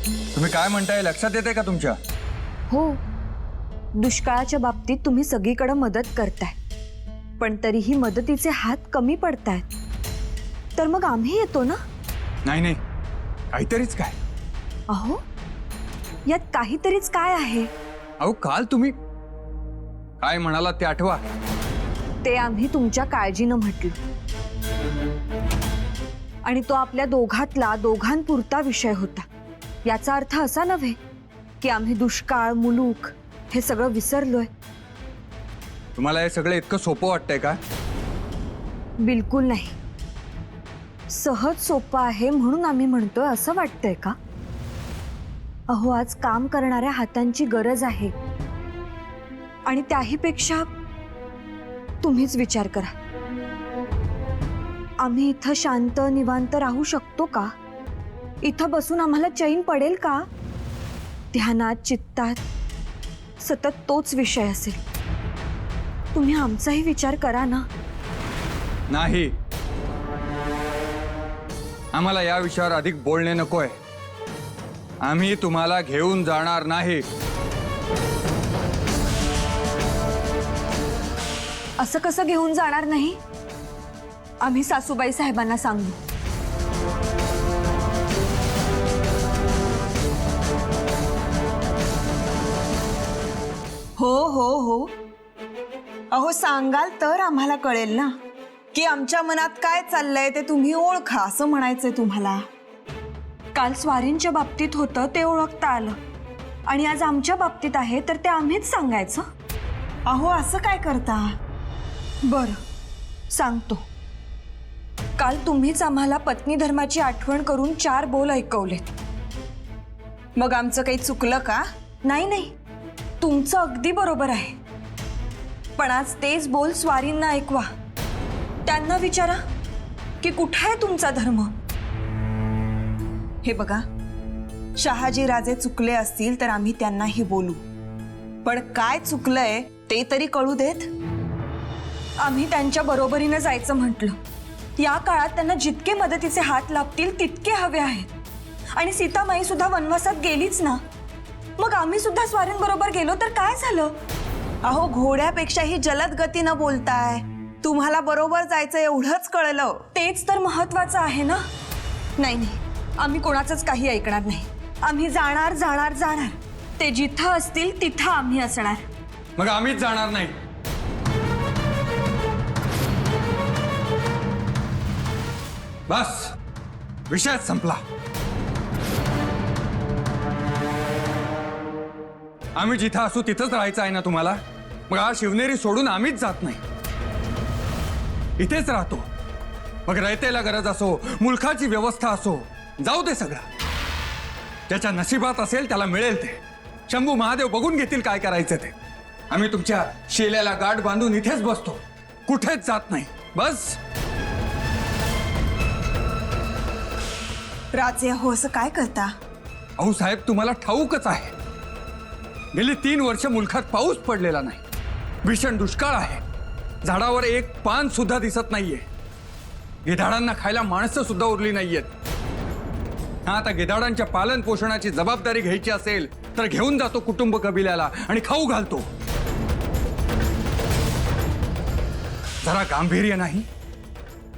तुम्ही काय म्हणताय लक्षात येते का तुमच्या? हो, दुष्काळाच्या बाबतीत तुम्ही सगळीकडे मदत करताय, पण तरीही मदतीचे हात कमी पडतायत. तर मग आम्ही येतो ना? नाही नाही, काहीतरीच काय. अहो, यात काहीतरीच काय आहे? अहो काल तुम्ही काय म्हणालात ते आठवा. ते आम्ही तुमच्या काळजीनं म्हटलं, आणि तो आपल्या दोघांपुरता विषय होता. याचा अर्थ असा नव्हे की आम्ही दुष्काळ, मुलूक हे सगळं विसरलोय. तुम्हाला हे सगळं इतकं सोपं वाटतंय का? बिलकुल नाही. सहज सोपं आहे म्हणून आम्ही म्हणतोय असं वाटतंय का? अहो, आज काम करणाऱ्या हातांची गरज आहे, आणि त्याहीपेक्षा तुम्हीच विचार करा. आम्ही इथं शांत निवांत राहू शकतो का? इथं बसून आम्हाला चैन पडेल का? ध्यानात, चित्तात सतत तोच विषय असेल. तुम्ही आमचाही विचार करा ना. नाही, आम्हाला या विषयावर अधिक बोलणे नकोय. आम्ही तुम्हाला घेऊन जाणार नाही. असं कसं घेऊन जाणार नाही? आम्ही सासूबाई साहेबांना सांगू. हो हो हो, अहो सांगाल तर आम्हाला कळेल ना की आमच्या मनात काय चाललंय ते तुम्ही ओळखा, असं म्हणायचंय तुम्हाला. काल स्वारींच्या बाबतीत होतं ते ओळखता आलं, आणि आज आमच्या बाबतीत आहे तर ते आम्हीच सांगायचं. अहो असं काय करता? बरं, सांगतो. काल तुम्हीच आम्हाला पत्नी धर्माची आठवण करून 4 बोल ऐकवलेत. मग आमचं काही चुकलं का? नाही नाही, तुमचं अगदी बरोबर आहे. पण आज तेच बोल स्वारींना ऐकवा. त्यांना विचारा की कुठे आहे तुमचा धर्म. हे बघा, शहाजी राजे चुकले असतील तर आम्ही त्यांनाही बोलू, पण काय चुकलंय ते तरी कळू देत. आम्ही त्यांच्या बरोबरीनं जायचं म्हटलं. या काळात त्यांना जितके मदतीचे हात लाभतील तितके हवे आहेत, आणि सीतामाई सुद्धा वनवासात गेलीच ना. मग आम्ही सुद्धा स्वारींबरोबर गेलो तर काय झालं? अहो, घोड्यापेक्षाही जलद गतीनं बोलताय. तुम्हाला बरोबर जायचं एवढंच कळलं. तेच तर महत्वाचं आहे ना. नाही नाही, आम्ही कोणाचंच काही ऐकणार नाही. आम्ही जाणार जाणार जाणार. ते जिथं असतील तिथं आम्ही असणार. मग आम्हीच जाणार नाही. बस, विषयच संपला. आम्ही जिथं असू तिथंच राहायचं आहे ना तुम्हाला. मग हा शिवनेरी सोडून आम्हीच जात नाही, इथेच राहतो. मग रयतेला गरज असो, मुलखाची व्यवस्था असो, जाऊ दे सगळं. ज्याच्या नशिबात असेल त्याला मिळेल ते. शंभू महादेव बघून घेतील काय करायचं ते. आम्ही तुमच्या शेल्याला गाठ बांधून इथेच बसतो, कुठेच जात नाही. बस. राजे, हो असं काय करता? अहो साहेब, तुम्हाला ठाऊकच आहे, गेली 3 वर्ष मुलखात पाऊस पडलेला नाही. भीषण दुष्काळ आहे. झाडावर एक पान सुद्धा दिसत नाहीये. गिधाडांना खायला माणसं सुद्धा उरली नाहीयेत. आता गिधाडांच्या पालन पोषणाची जबाबदारी घ्यायची असेल तर घेऊन जातो कुटुंब कबिल्याला आणि खाऊ घालतो. जरा गांभीर्य नाही?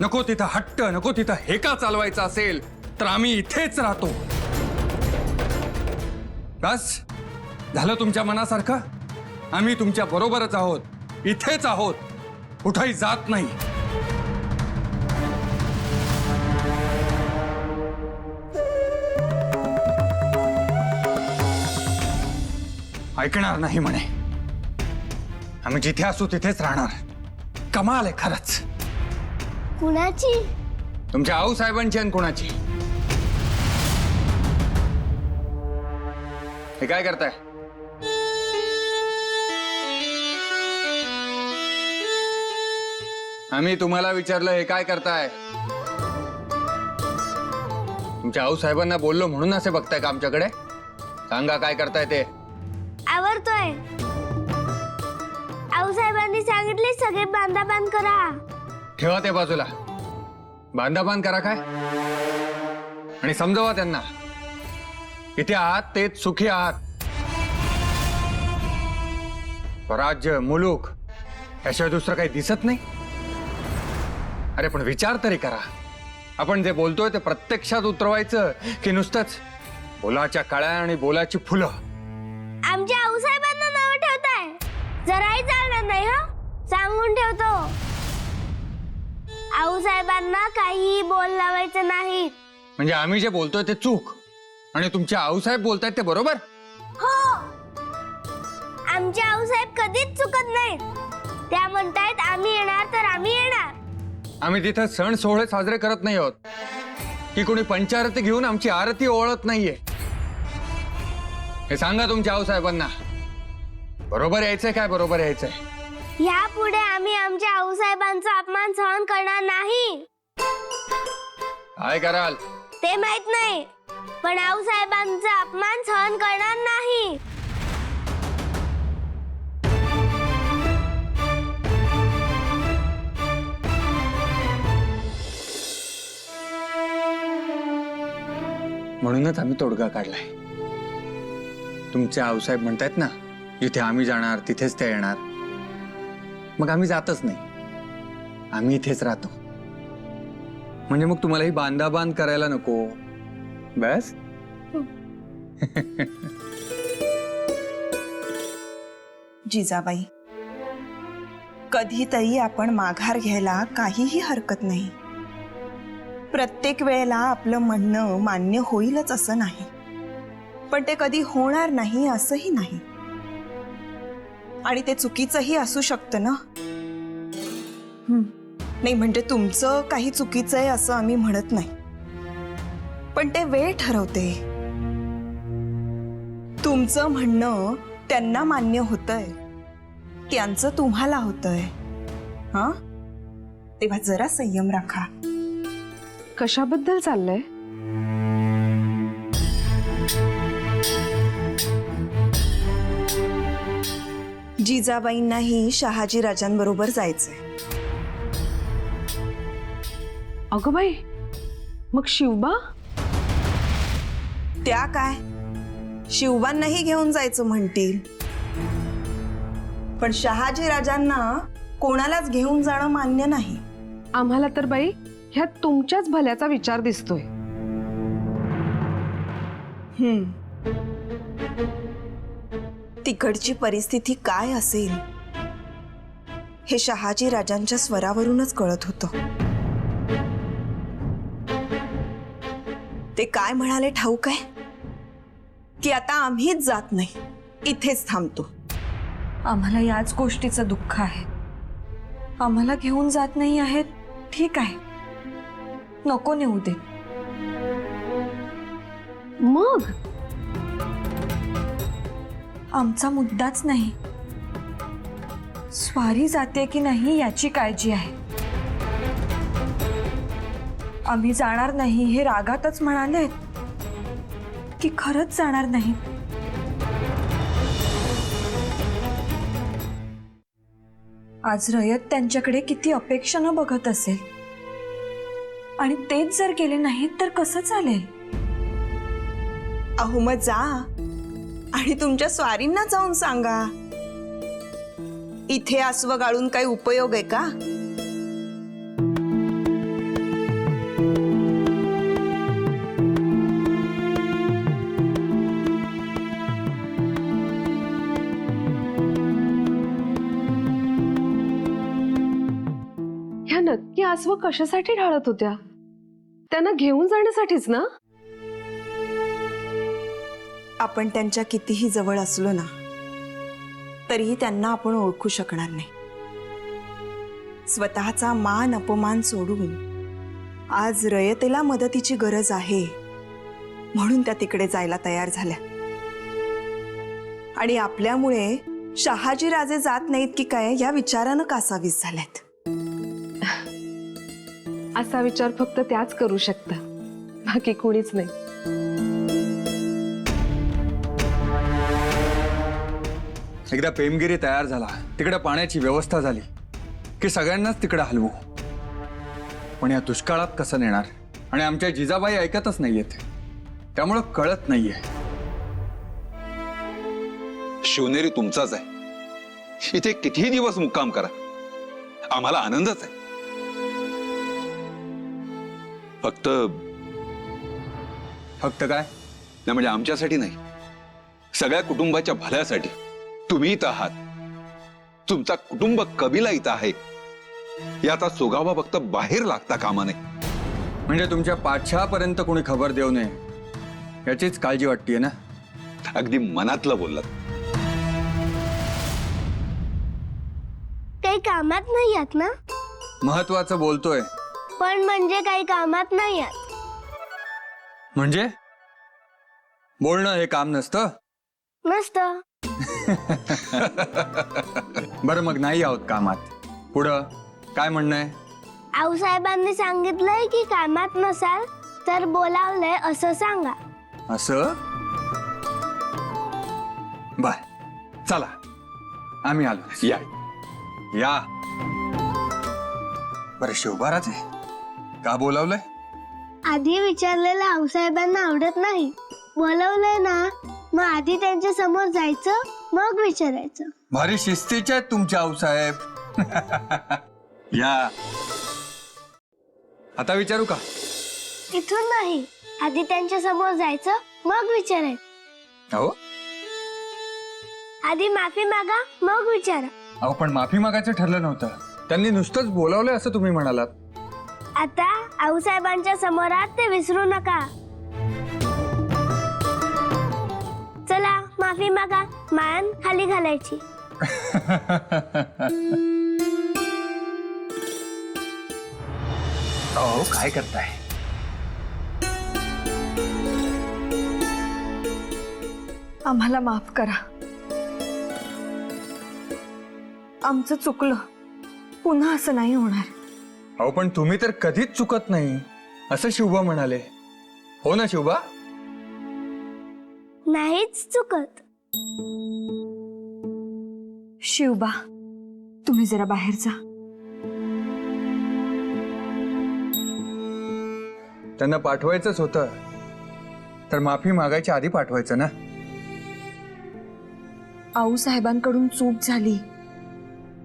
नको तिथं हट्ट, नको तिथं हेका चालवायचा असेल तर आम्ही इथेच राहतो. बस झालं तुमच्या मनासारखं. आम्ही तुमच्या बरोबरच आहोत, इथेच आहोत, कुठेही जात नाही. ऐकणार नाही म्हणे. आम्ही जिथे असू तिथेच राहणार. कमाल आहे खरंच. कुणाची? तुमच्या आऊसाहेबांची आणि कुणाची? हे काय करताय? आम्ही तुम्हाला विचारलं हे काय करताय? तुमच्या आऊसाहेबांना बोललो म्हणून असे बघताय का आमच्याकडे? सांगा काय करताय ते. आवरतोय. आऊसाहेबांनी सांगितले सगळे बांधाबांध करा. ठेवा ते बाजूला. बांधाबांध करा काय? आणि समजावा त्यांना इथे आहात तेच सुखी आहात. स्वराज्य, मुलूक याशिवाय दुसरं काही दिसत नाही. अरे पण विचार तरी करा, आपण जे बोलतोय ते प्रत्यक्षात उतरवायचं की नुसतंच बोलाच्या कळ्या आणि बोलाची फुलं? आमच्या आऊसाहेबांना नाव ठेवताय, जराही चालणार नाही. हा, सांगून ठेवतो. आऊसाहेबांना काहीही बोल लावायचं नाही. म्हणजे आम्ही जे बोलतोय ते चूक आणि तुमचे आऊसाहेब बोलतायत ते बरोबर? हो, आमचे आऊसाहेब कधीच चुकत नाहीत. त्या म्हणतायत आम्ही येणार तर आम्ही येणार. आम्ही तिथे सण सोहळे साजरे करत नाही आहोत की कोणी पंचारती घेऊन आमची आरती ओळत नाहीये. हे सांगा तुमच्या आऊसाहेबांना, बरोबर यायचंय काय बरोबर यायचंय? यापुढे आम्ही आमच्या आऊसाहेबांचा अपमान सहन करणार नाही. काय कराल ते माहित नाही, पण आऊसाहेबांचा अपमान सहन करणार नाही. म्हणूनच आम्ही तोडगा काढलाय. तुमचे आऊसाहेब म्हणतायत ना, जिथे आम्ही जाणार तिथेच ते येणार. मग आम्ही जातच नाही, आम्ही इथेच राहतो. म्हणजे मग तुम्हालाही बांधाबांध करायला नको. बस. जिजाबाई, कधीतरी आपण माघार घ्यायला काहीही हरकत नाही. प्रत्येक वेळेला आपलं म्हणणं मान्य होईलच असं नाही, पण ते कधी होणार नाही असंही नाही. आणि ते चुकीचंही असू शकतं ना. नाही म्हणजे तुमचं काही चुकीचं आहे असं आम्ही म्हणत नाही, पण ते वेळ ठरवते. तुमचं म्हणणं त्यांना मान्य होतंय, त्यांचं तुम्हाला होतंय. हा, तेव्हा जरा संयम राखा. कशाबद्दल चाललंय? जिजाबाईंनाही शहाजी राजांबरोबर जायचंय. अगं बाई, मग शिवबा? त्या काय शिवबांनाही घेऊन जायचं म्हणतील, पण शहाजी राजांना कोणालाच घेऊन जाणं मान्य नाही. आम्हाला तर बाई ह्यात तुमच्याच भल्याचा विचार दिसतोय. तिकडची परिस्थिती काय असेल हे शहाजी राजांच्या स्वरावरूनच कळत होतं. ते काय म्हणाले ठाऊक आहे की आता आम्हीच जात नाही, इथेच थांबतो. आम्हाला याच गोष्टीचं दुःख आहे. आम्हाला घेऊन जात नाही आहेत, ठीक आहे, नको नेऊ दे. मग आमचा मुद्दाच नाही, स्वारी जाते की नाही याची काळजी आहे. आम्ही जाणार नाही हे रागातच म्हणाले की खरंच जाणार नाही? आज रयत त्यांच्याकडे किती अपेक्षानं बघत असेल, आणि तेच जर गेले नाहीत तर कसं चालेल? अहो मग जा आणि तुमच्या स्वारींना जाऊन सांगा, इथे अस्व गाळून काही उपयोग आहे का? ह्या नक्की आसव कशासाठी ढाळत होत्या? त्यांना घेऊन जाण्यासाठीच ना? आपण त्यांच्या कितीही जवळ असलो ना तरीही त्यांना आपण ओळखू शकणार नाही. स्वतःचा मान अपमान सोडून आज रयतेला मदतीची गरज आहे म्हणून त्या तिकडे जायला तयार झाल्या. आणि आपल्यामुळे शहाजी राजे जात नाहीत की काय या विचारानं कासावीस झाल्यात. असा विचार फक्त त्याच करू शकता, बाकी कोणीच नाही. एकदा पेमगिरी तयार झाला, तिकडे पाण्याची व्यवस्था झाली की सगळ्यांनाच तिकडे हलवू. पण या दुष्काळात कसं नेणार? आणि आमच्या जिजाबाई ऐकतच नाहीयेत, त्यामुळं कळत नाहीये शिवनेरी तुमचाच आहे. इथे कितीही दिवस मुक्काम करा, आम्हाला आनंदच आहे. फक्त फक्त काय? नाही म्हणजे आमच्यासाठी नाही, सगळ्या कुटुंबाच्या भल्यासाठी. तुम्ही इथं आहात, तुमचा कुटुंब कबिला इथं आहे, याचा सुगावा फक्त बाहेर लागता कामा नये. म्हणजे तुमच्या पाठशापर्यंत कोणी खबर देऊ नये याचीच काळजी वाटतेय ना? अगदी मनातलं बोललात. काही कामात नाही आहात ना? महत्वाचं बोलतोय. पण म्हणजे काही कामात नाही आहात. म्हणजे बोलणं हे काम नसतं? नसतं. बरं मग नाही आहोत कामात, पुढं काय म्हणणं आहे? आऊसाहेबांनी सांगितलंय की कामात नसाल तर बोलावलंय असं सांगा. असं? बर, चला आम्ही आलो. या या. बरं शिवबाराच आहे का बोलावलंय? आधी विचारलेलं आऊसाहेबांना आवडत नाही. बोलवलंय ना, मग आधी त्यांच्या समोर जायचं, मग विचारायचं. भारी शिस्तीचे आहेत तुमच्या आऊसाहेब. या. आता विचारू का? तिथून नाही, आधी त्यांच्या समोर जायचं, मग विचारायचं. हो. आधी माफी मागा, मग विचारा. अहो पण माफी मागायचं ठरलं नव्हतं, त्यांनी नुसतंच बोलावलंय असं तुम्ही म्हणालात. आता आऊसाहेबांच्या समोरात ते विसरू नका. चला माफी मागा, मान खाली घालायची. अहो काय करताय? आम्हाला माफ करा, आमचं चुकलं, पुन्हा असं नाही होणार. अहो पण तुम्ही तर कधीच चुकत नाही असं शिवबा म्हणाले. हो ना शिवबा? नाहीच चुकत. शिवबा, तुम्ही जरा बाहेर जा. त्यांना पाठवायचंच होतं तर माफी मागायच्या आधी पाठवायचं ना. आऊसाहेबांकडून चूक झाली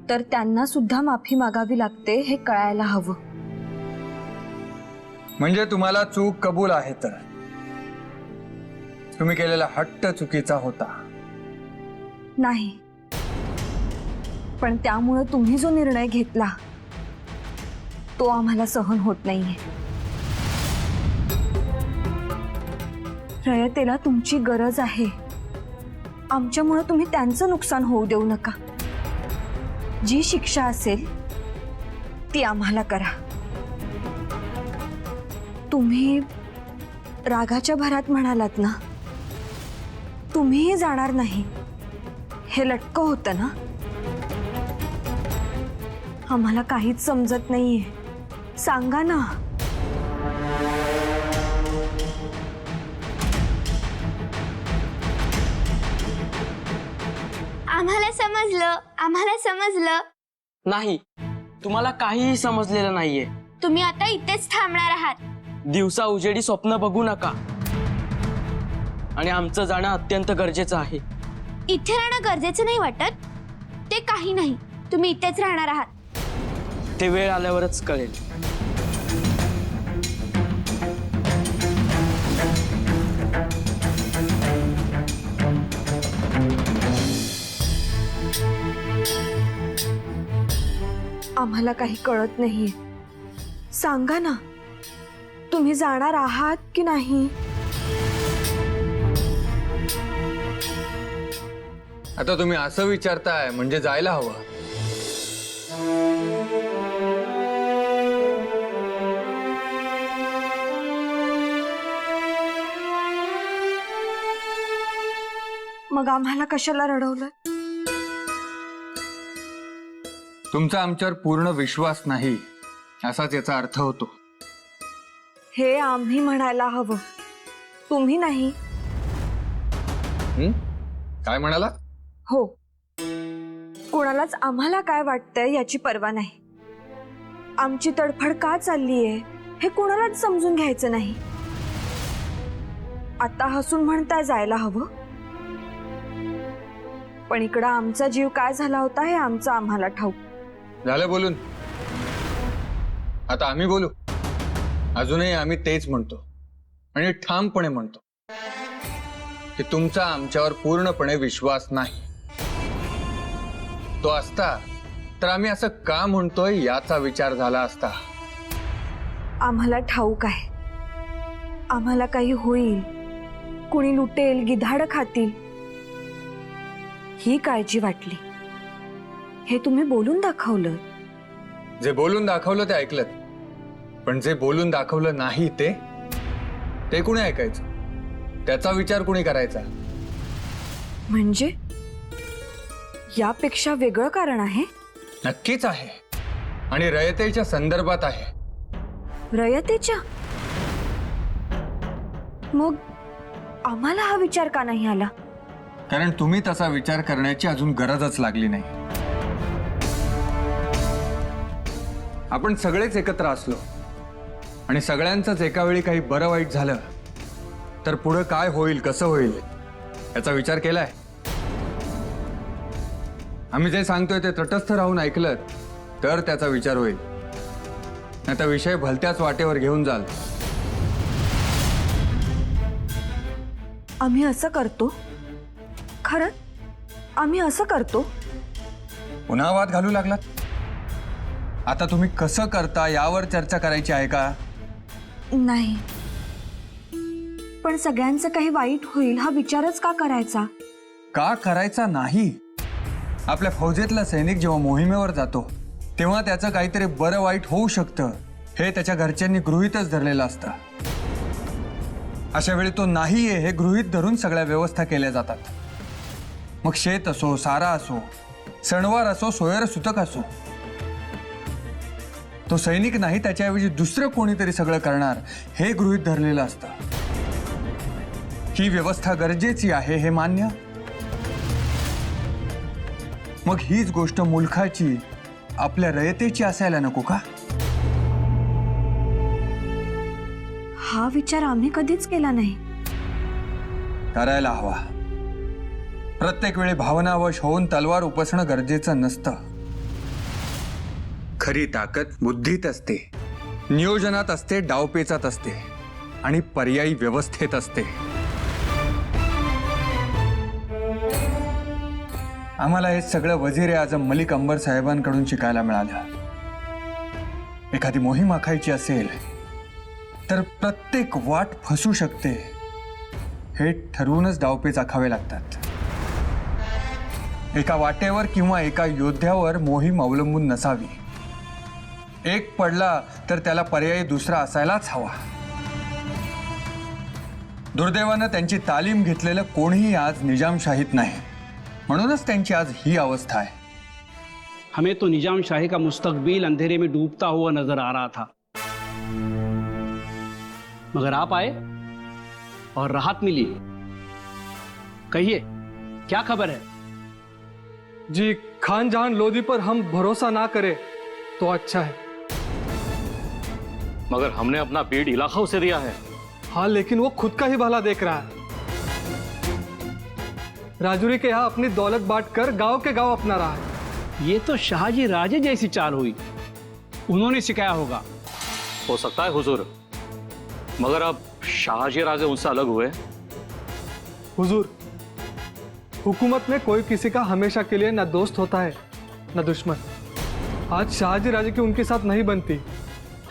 तर त्यांना सुद्धा माफी मागावी लागते हे कळायला हवं. म्हणजे तुम्हाला चूक कबूल आहे तर तुम्ही केलेला हट्ट चुकीचा होता. नाही, पण त्यामुळे तुम्ही जो निर्णय घेतला तो आम्हाला सहन होत नाहीये. रयतेला तुमची गरज आहे, आमच्यामुळे तुम्ही त्यांचं नुकसान होऊ देऊ नका. जी शिक्षा असेल ती आम्हाला करा. तुम्ही रागाच्या भरात म्हणालात ना, तुम्हीही जाणार नाही हे लटकं होतं ना. आम्हाला काहीच समजत नाहीये, सांगा ना. आम्हाला समजलं. नाही, तुम्हाला काहीही समजलेलं नाहीये. तुम्ही आता इथेच थांबणार आहात. दिवसा उजेडी स्वप्न बघू नका, आणि आमचं जाणं अत्यंत गरजेचं आहे. इथे राहणं गरजेचं नाही वाटत? ते काही नाही, तुम्ही इथेच राहणार आहात. ते वेळ आल्यावरच कळेल. आम्हाला काही कळत नाहीये, सांगा ना. तुम्ही जाणार आहात की नाही? आता तुम्ही असं विचारताय म्हणजे जायला हवं. मग आम्हाला कशाला रडवलं? तुमचा आमच्यावर पूर्ण विश्वास नाही असाच याचा अर्थ होतो. हे आम्ही म्हणायला हवं, तुम्ही नाही. काय म्हणाला? हो, कोणालाच आम्हाला काय वाटतंय याची पर्वा नाही. आमची तडफड का चाललीये हे कोणालाच समजून घ्यायचं नाही. आता हसून म्हणताय जायला हवं, पण इकडं आमचा जीव काय झाला होता हे आमचं आम्हाला ठाऊक. झालं बोलून. आता आम्ही बोलू. अजूनही आम्ही तेच म्हणतो आणि ठामपणे म्हणतो की तुमचा आमच्यावर पूर्णपणे विश्वास नाही. तो असता तर आम्ही असं का म्हणतोय याचा विचार झाला असता. आम्हाला ठाऊक आहे, आम्हाला काही होईल, कुणी लुटेल, गिधाडं खातील, ही काळजी वाटली. हे तुम्ही बोलून दाखवलं. जे बोलून दाखवलं ते ऐकलं, पण जे बोलून दाखवलं नाही ते कुणी ऐकायचं, त्याचा विचार कुणी करायचा. म्हणजे यापेक्षा वेगळं कारण आहे? नक्कीच आहे, आणि रयतेच्या संदर्भात आहे. रयतेच्या? मग आम्हाला हा विचार का नाही आला? कारण तुम्ही तसा विचार करण्याची अजून गरजच लागली नाही. आपण सगळेच एकत्र असलो आणि सगळ्यांचंच एका वेळी काही बरं वाईट झालं तर पुढे काय होईल, कसं होईल याचा विचार केलाय. आम्ही जे सांगतोय ते तटस्थ राहून ऐकलं तर त्याचा विचार होईल, नाही तर विषय भलत्याच वाटेवर घेऊन जाल. आम्ही असं करतो? खरंच आम्ही असं करतो? पुन्हा वाद घालू लागलात. आता तुम्ही कसं करता यावर चर्चा करायची आहे का? नाही, पण सगळ्यांचं काही वाईट होईल हा विचारच का करायचा? का करायचा नाही? आपल्या फौजेतला सैनिक जेव्हा मोहिमेवर जातो तेव्हा त्याचं काहीतरी बरं वाईट होऊ शकतं हे त्याच्या घरच्यांनी गृहीतच धरलेलं असतं. अशा वेळी तो नाहीये हे गृहीत धरून सगळ्या व्यवस्था केल्या जातात. मग शेत असो, सारा असो, सणवार असो, सोयर सुतक असो, तो सैनिक नाही त्याच्याऐवजी दुसरं कोणीतरी सगळं करणार हे गृहीत धरलेलं असतं. ही व्यवस्था गरजेची आहे हे मान्य. मग हीच गोष्ट मुलखाची, आपल्या रयतेची असायला नको का? हा विचार आम्ही कधीच केला नाही. करायला हवा. प्रत्येक वेळी भावनावश होऊन तलवार उपसणं गरजेचं नसतं. खरी ताकद बुद्धीत असते, नियोजनात असते, डावपेचात असते आणि पर्यायी व्यवस्थेत असते. आम्हाला हे सगळं वजीर आजम मलिक अंबर साहेबांकडून शिकायला मिळालं. एखादी मोहीम आखायची असेल तर प्रत्येक वाट फसू शकते हे ठरवूनच डावपेच आखावे लागतात. एका वाटेवर किंवा एका योद्ध्यावर मोहीम अवलंबून नसावी. एक पडला तर त्याला पर्यायी दुसरा असायलाच हवा. दुर्दैवानं त्यांची तालीम घेतलेलं कोणीही आज निजामशाहीत नाही, म्हणूनच त्यांची आज ही अवस्था है. हमें तो निजाम शाही का मुस्तकबिल अंधेरे में डूबता हुआ नजर आ रहा था, मगर आप आए और राहत मिली. कहिए क्या खबर है? जी, खान जहान लोधी पर हम भरोसा ना करें तो अच्छा है. मगर हमने अपना पेड़ इलाका उसे दिया है. हाँ, लेकिन वो खुद का ही भला देख रहा है. राजूरी के यहाँ अपनी दौलत बांटकर गांव के गांव अपना रहा है. ये तो शाहजी राजे जैसी चाल हुई. उन्होंने सिखाया होगा. हो सकता है हुजूर, मगर अब शाहजी राजे उनसे अलग हुए. हुजूर, हुकूमत में कोई किसी का हमेशा के लिए न दोस्त होता है न दुश्मन. आज शाहजी राजे की उनके साथ नहीं बनती,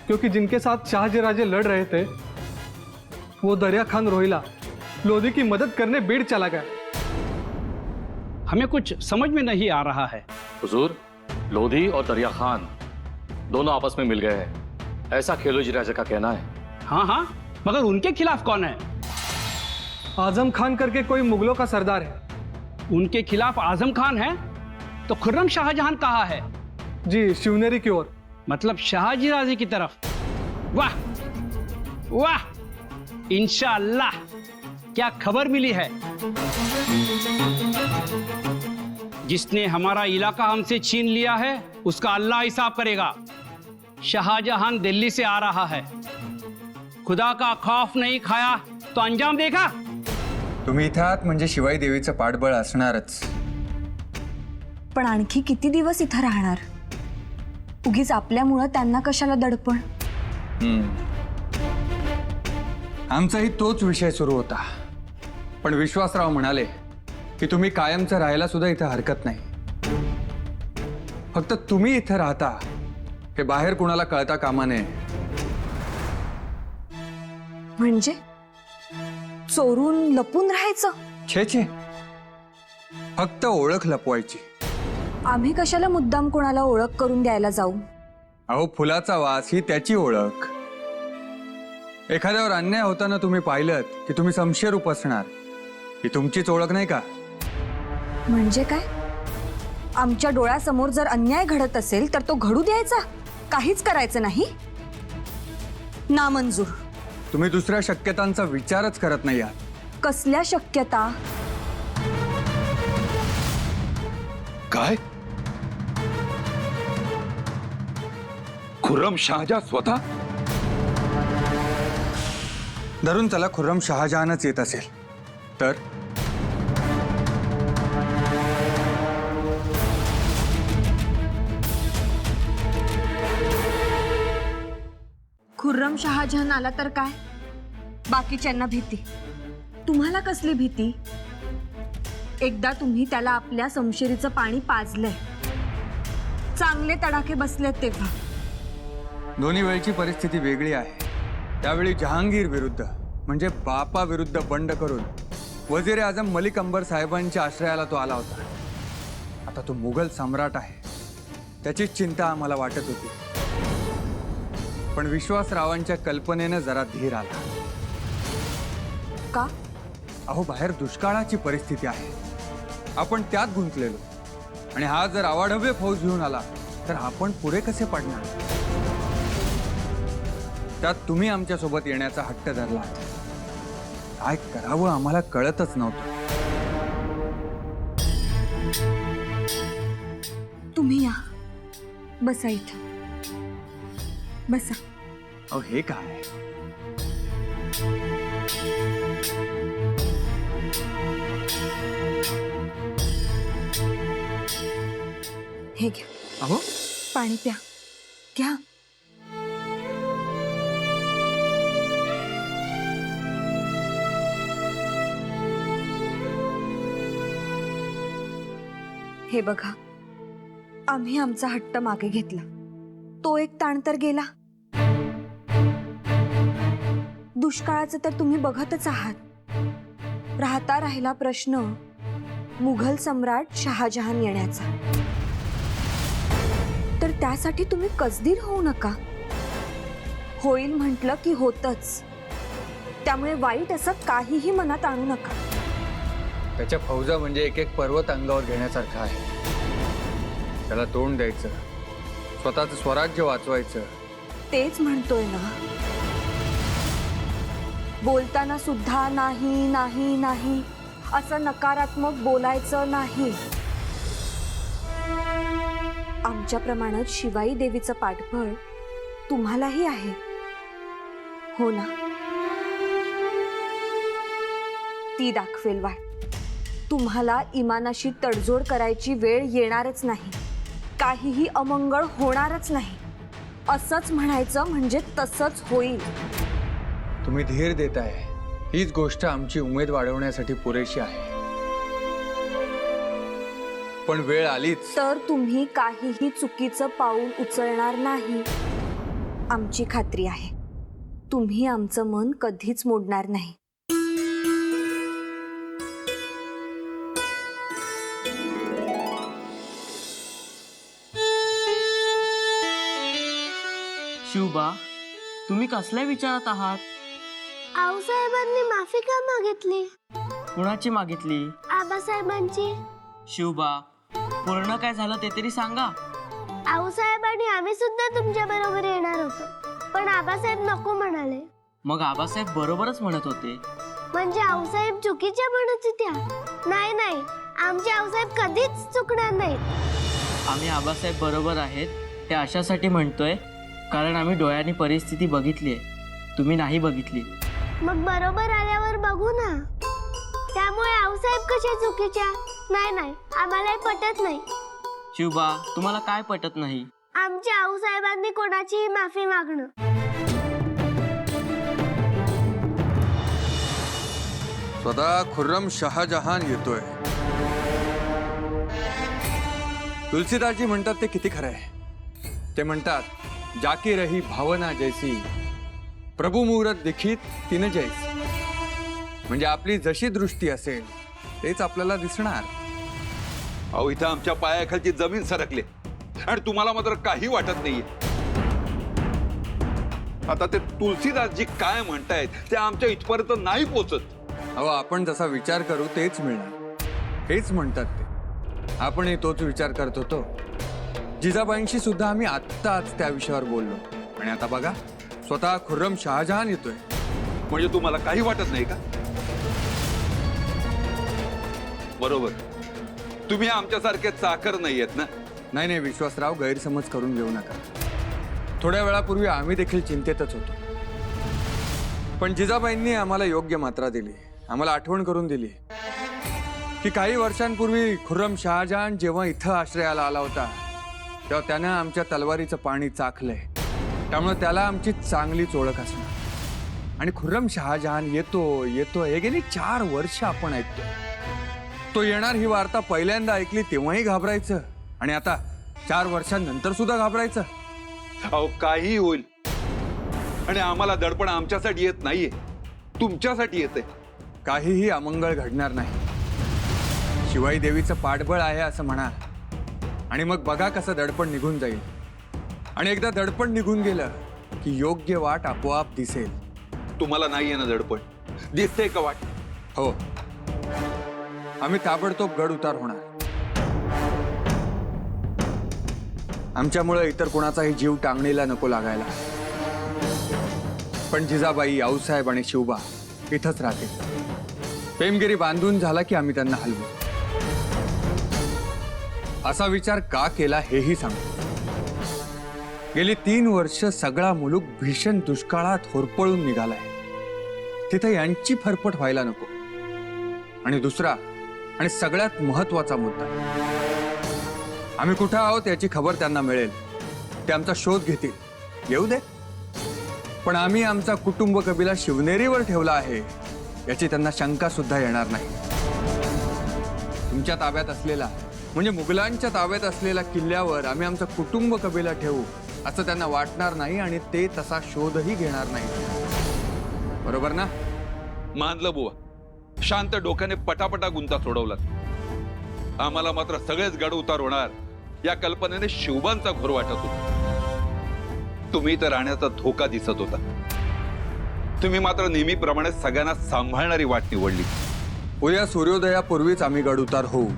क्योंकि जिनके साथ शाहजी राजे लड़ रहे थे वो दरिया खान रोहिला लोधी की मदद करने बीड़ चला गया. हमें कुछ समझ में नहीं आ रहा है. हुजूर, लोधी और दरिया खान दोनों आपस में मिल गए हैं, ऐसा खेलोजी राजा का कहना है. हाँ हाँ, मगर उनके खिलाफ कौन है? आजम खान करके कोई मुगलों का सरदार है. उनके खिलाफ आजम खान है तो खुर्रम शाहजहां कहाँ है? जी, शिवनेरी की ओर. मतलब शाहजी राजे की तरफ. वाह वाह, इंशाअल्लाह. क्या खबर मिली है? जिसने हमारा इलाका हमसे छीन लिया है उसका अल्लाह हिसाब करेगा. शाहजहां दिल्ली से आ रहा है. खुदा का खौफ नहीं खाया तो अंजाम देखा. तुम्ही इथं आहात म्हणजे शिवाई देवीचं पाठबळ असणारच. पण आणखी किती दिवस इथं राहणार? उगीच आपल्यामुळं त्यांना कशाला दडपण? आमचाही तोच विषय सुरू होता, पण विश्वासराव म्हणाले की तुम्ही कायमचं राहायला सुद्धा इथं हरकत नाही. फक्त तुम्ही इथं राहता हे बाहेर कुणाला कळता कामा नये. म्हणजे चोरून लपून राहायचं? छे छे, फक्त ओळख लपवायची. आम्ही कशाला मुद्दाम कोणाला ओळख करून द्यायला जाऊ? अहो, फुलाचा वास ही त्याची ओळख. एखाद्यावर अन्याय होताना तुम्ही पाहिलं की तुम्ही समशेर उपसणार, ही तुमचीच ओळख नाही का? म्हणजे काय? आमच्या डोळ्यासमोर जर अन्याय घडत असेल तर तो घडू द्यायचा, काहीच करायचं नाही? नामंजूर. तुम्ही दुसऱ्या शक्यतांचा विचारच करत नाही आहात. कसल्या शक्यता? काय? खुर्रम शहाजहा स्वतः? धरून त्याला खुर्रम शहाजहानच येत असेल तर? खुर्रम शहाजहान आला तर काय? बाकीच्यांना भीती, तुम्हाला कसली भीती? एकदा तुम्ही त्याला आपल्या समशेरीचं पाणी पाजलंय, चांगले तडाखे बसलेत तेव्हा. दोन्ही वेळची परिस्थिती वेगळी आहे. त्यावेळी जहांगीर विरुद्ध म्हणजे बापा विरुद्ध बंड करून वजीर आझम मलिक अंबर साहेबांच्या आश्रयाला तो आला होता. आता तो मुघल सम्राट आहे, त्याचीच चिंता आम्हाला वाटत होती. पण विश्वासरावांच्या कल्पनेनं जरा धीर आला. का? अहो, बाहेर दुष्काळाची परिस्थिती आहे, आपण त्यात गुंतलेलो, आणि हा जर अवाढव्य फौज घेऊन आला तर आपण पुढे कसे पडणार? त्यात तुम्ही आमच्या सोबत येण्याचा हट्ट धरलात. काय करावं आम्हाला कळतच नव्हतं. तुम्ही या, बसा इथं, बसा. अहो, हे काय? हे घ्या, अहो, पाणी प्या, घ्या. हे बघा, आम्ही आमचा हट्ट मागे घेतला, तो एक ताण तर गेला. दुष्काळाचं तर तुम्ही बघतच आहात. राहता राहिला प्रश्न मुघल सम्राट शहाजहान येण्याचा. तर त्यासाठी तुम्ही कसदीर होऊ नका. होईल म्हटलं की होतच, त्यामुळे वाईट असं काहीही मनात आणू नका. त्याच्या फौजा म्हणजे एक एक पर्वत अंगावर घेण्यासारखं आहे. त्याला तोंड द्यायचं, स्वतःचं स्वराज्य वाचवायचं. तेच म्हणतोय ना. बोलताना सुद्धा नाही नाही नाही असं नकारात्मक बोलायचं नाही. आमच्याप्रमाणेच शिवाई देवीचं पाठबळ तुम्हालाही आहे, हो ना? ती दाखवेल वाट. तुम्हाला इमानाशी तडजोड करायची वेळ येणारच नाही, काहीही अमंगळ होणारच नाही. असंच म्हणायचं म्हणजे तसंच होईल. तुम्ही धीर देताय, हीच गोष्ट आमची उमेद वाढवण्यासाठी पुरेशी आहे. पण वेळ आलीच तर तुम्ही काहीही चुकीचं पाऊल उचलणार नाही, आमची खात्री आहे. तुम्ही आमचं मन कधीच मोडणार नाही. शिवबा, तुम्ही कसल्या विचारात आहात? आऊसाहेबांनी माफी का मागितली? कुणाची मागितली? आबासाहेबांची. शिवबा, पूर्ण काय झालं ते तरी सांगा. आऊसाहेब आणि आम्ही सुद्धा तुमच्या बरोबर येणार होतो, पण आबासाहेब नको म्हणाले. मग आबासाहेब बरोबरच म्हणत होते. म्हणजे आऊसाहेब चुकीच्या म्हणत होत्या? नाही नाही, आमचे आऊसाहेब कधीच चुकणार नाहीत. आम्ही आबासाहेब बरोबर आहेत ते अशासाठी म्हणतोय कारण आम्ही डोळ्यांनी परिस्थिती बघितली आहे, तुम्ही नाही बघितली. मग बरोबर आल्यावर बघू ना. त्यामुळे आऊसाहेब कशा चुकीच्या? नाही नाही, आम्हाला पटत नाही. शिवबा, तुम्हाला काय पटत नाही? आमच्या आऊसाहेबांनी कोणाचीही माफी मागणं. स्वतः खुर्रम शहाजहान येतोय. तुलसीदासजी म्हणतात ते किती खरं आहे. ते म्हणतात, जाकी रही भावना जैसी प्रभू मुहूर्त दिखीत तिन जैसी. म्हणजे आपली जशी दृष्टी असेल तेच आपल्याला दिसणार. अहो, इथं आमच्या पायाखालची जमीन सरकली आणि तुम्हाला मात्र काही वाटत नाहीये. आता ते तुलसीदासजी काय म्हणतायत ते आमच्या इथपर्यंत नाही पोचत. अहो, आपण जसा विचार करू तेच मिळणार. हेच म्हणतात ते. आपणही तोच विचार करत होतो. जिजाबाईंशी सुद्धा आम्ही आत्ताच त्या विषयावर बोललो आणि आता बघा, स्वतः खुर्रम शहाजहान येतोय. म्हणजे तुम्हाला काही वाटत नाही का? बरोबर, तुम्ही आमच्यासारखे चाकर नाहीयेत ना. नाही नाही विश्वासराव, गैरसमज करून घेऊ नका. थोड्या वेळापूर्वी आम्ही देखील चिंतेतच होतो, पण जिजाबाईंनी आम्हाला योग्य मात्रा दिली. आम्हाला आठवण करून दिली की काही वर्षांपूर्वी खुर्रम शहाजहान जेव्हा इथं आश्रयाला आला होता तेव्हा त्यानं आमच्या तलवारीचं पाणी चाखलंय. त्यामुळे त्याला आमची चांगलीच ओळख असणार. आणि खुर्रम शहाजहान येतो येतो हे गेली 4 वर्ष आपण ऐकतो. तो येणार ही वार्ता पहिल्यांदा ऐकली तेव्हाही घाबरायचं आणि आता 4 वर्षांनंतर सुद्धा घाबरायचं. अहो, काही होईल आणि आम्हाला दडपण आमच्यासाठी येत नाहीये, तुमच्यासाठी येते. काहीही अमंगळ घडणार नाही. शिवाई देवीचं पाठबळ आहे असं म्हणा आणि मग बघा कसं दडपण निघून जाईल. आणि एकदा दडपण निघून गेलं की योग्य वाट आपोआप दिसेल. तुम्हाला नाहीये ना दडपण? दिसते का वाट? हो, आम्ही ताबडतोब गड उतार होणार. आमच्यामुळे इतर कोणाचाही जीव टांगणीला नको लागायला. पण जिजाबाई, आऊसाहेब आणि शिवबा इथंच राहतील. पेमगिरी बांधून झाला की आम्ही त्यांना हलवू. असा विचार का केला हेही सांगतो. गेली 3 वर्ष सगळा मुलूक भीषण दुष्काळात होरपळून निघालाय. तिथे यांची फरफट व्हायला नको. आणि दुसरा आणि सगळ्यात महत्वाचा मुद्दा, आम्ही कुठं आहोत याची खबर त्यांना मिळेल. ते आमचा शोध घेतील. येऊ दे. पण आम्ही आमचा कुटुंब कबिला शिवनेरीवर ठेवला आहे याची त्यांना शंका सुद्धा येणार नाही. तुमच्या ताब्यात असलेला म्हणजे मुघलांच्या ताब्यात असलेल्या किल्ल्यावर आम्ही आमचा कुटुंब कबिला ठेवू असं त्यांना वाटणार नाही आणि ते तसा शोधही घेणार नाही. बरोबर ना? मानलं बुवा. शांत डोक्याने पटापटा गुंता सोडवला. आम्हाला मात्र सगळेच गड उतार होणार या कल्पनेने शिवबांचा घोर वाटत होता. तुम्ही तर राहण्याचा धोका दिसत होता. तुम्ही मात्र नेहमीप्रमाणे सगळ्यांना सांभाळणारी वाट निवडली. उद्या सूर्योदयापूर्वीच आम्ही गड उतार होऊ.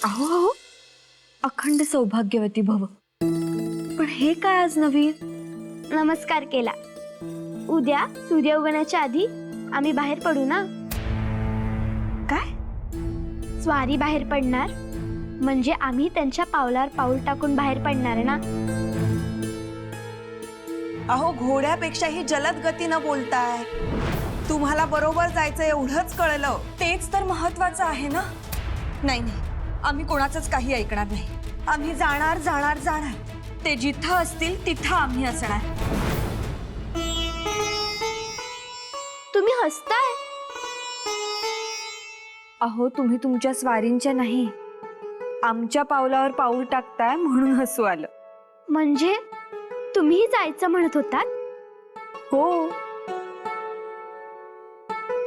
अहो अहो, अखंड सौभाग्यवती भव. पण हे काय आज नवीन? नमस्कार केला. उद्या सूर्य उगवण्याच्या आधी आम्ही बाहेर पडू ना. काय? स्वारी बाहेर पडणार म्हणजे आम्ही त्यांच्या पावलावर पाऊल टाकून बाहेर पडणार ना. अहो, घोड्यापेक्षाही जलद गतीनं बोलताय. तुम्हाला बरोबर जायचं एवढंच कळलं. तेच तर महत्वाचं आहे ना. नाही नाही, आम्ही कोणाचंच काही ऐकणार नाही. आम्ही जाणार जाणार जाणार. ते जिथं असतील तिथं आम्ही असणार. तुम्ही हसताय. अहो, तुम्ही तुमच्या स्वारींच्या नाही आमच्या पावलावर पाऊल टाकताय म्हणून हसू आलं. म्हणजे तुम्ही जायचं म्हणत होतात? हो,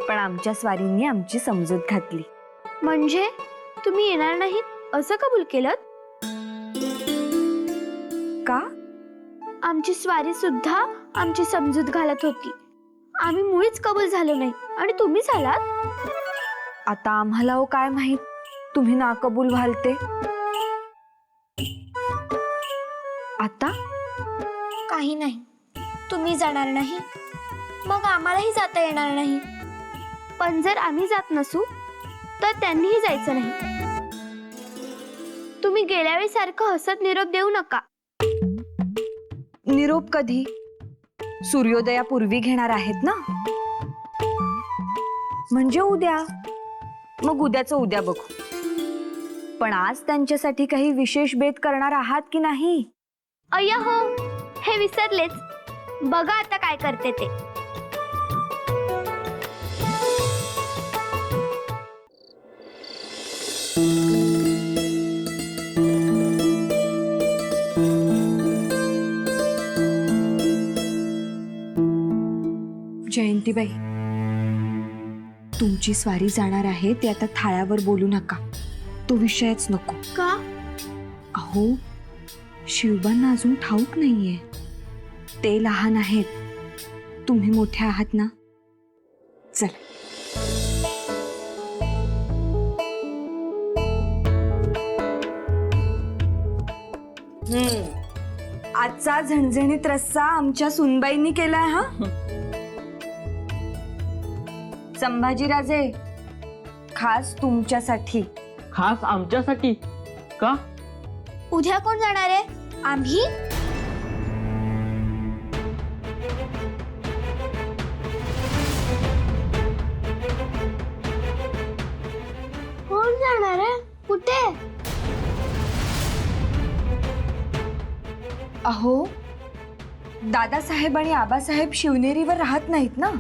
पण आमच्या स्वारींनी आमची समजूत घातली. म्हणजे तुम्ही येणार नाहीत असं कबूल केलं? का? आमची स्वारी सुद्धा आमची समजूत घालत होती. आम्ही मुळीच कबूल झालो नाही आणि तुम्ही झालात. आता आम्हाला हो काय माहित तुम्ही ना कबूल व्हाल ते. आता काही नाही, तुम्ही जाणार नाही मग आम्हालाही जाता येणार नाही. पण जर आम्ही जात नसू तर त्यांनीही जायचं नाही. तुम्ही गेल्या वेळी सारखं हसत निरोप देऊ नका. निरोप कधी? सूर्योदयापूर्वी घेणार आहेत ना? म्हणजे उद्या. मग उद्याचं उद्या बघू. पण आज त्यांच्यासाठी काही विशेष बेत करणार आहात की नाही? अय्या हो, हे विसरलेच. बघा आता काय करते ते. जयंतीबाई, तुमची स्वारी जाणार आहे ते आता थाळ्यावर बोलू नका. तो विषयच नको. का? अहो, शिवबांना अजून ठाऊक नाहीये. ते लहान आहेत, तुम्ही मोठे आहात ना. चल. आजचा झणझणीत रस्सा आमच्या सुनबाईंनी केलाय हा. संभाजीराजे, खास तुमच्यासाठी. खास आमच्यासाठी का? उद्या कोण जाणार आहे? आम्ही? कोण जाणार आहे? कुठे? अहो, दादासाहेब आणि आबासाहेब शिवनेरीवर राहत नाहीत ना.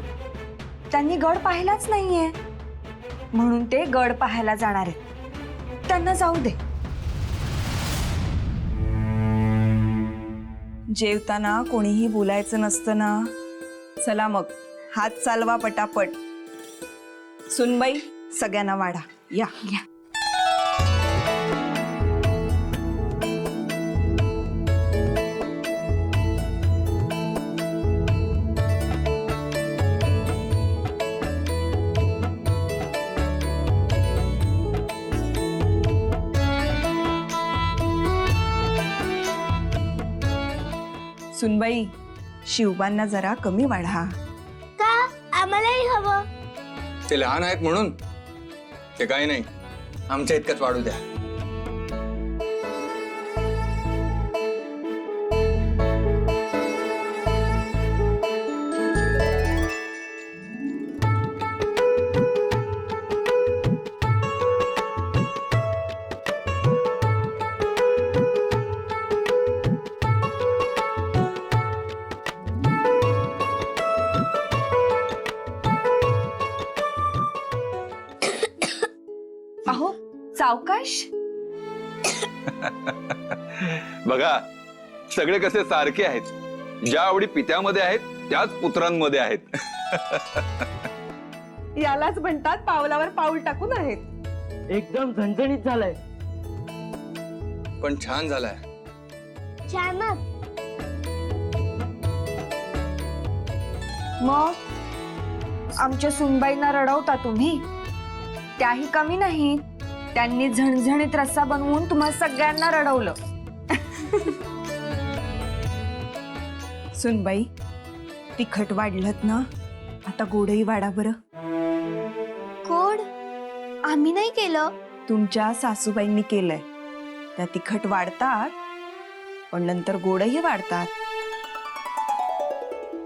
त्यांनी गड पाहिलाच नाहीये, म्हणून ते गड पाहायला जाणार आहेत. त्यांना जाऊ दे. जेवताना कोणीही बोलायचं नसतं ना. चला मग, हात चालवा पटापट. सुनबाई, सगळ्यांना वाढा. या. सुनबाई, शिवबांना जरा कमी वाढा. का? आम्हालाही हवं. ते लहान आहेत म्हणून? ते काही नाही, आमच्या इतकंच वाढू द्या. अहो, सावकाश. बघा, सगळे कसे सारखे आहेत. ज्या आवडी पित्यामध्ये आहेत त्याच पुत्रांमध्ये आहेत. यालाच म्हणतात पावलावर पाऊल टाकून आहेत. एकदम झणझणीत झालंय. पण छान झालाय. छानच. मग आमच्या सुनबाईंना रडवता तुम्ही? त्याही कमी नाहीत. त्यांनी झणझणीत रस्सा बनवून तुम्हा सगळ्यांना रडवलं. सुनबाई, तिखट वाढलत ना, आता गोडही वाढा बरं. गोड? आम्ही नाही केलं. तुमच्या सासूबाईंनी केलंय. त्या तिखट वाढतात, पण नंतर गोडही वाढतात.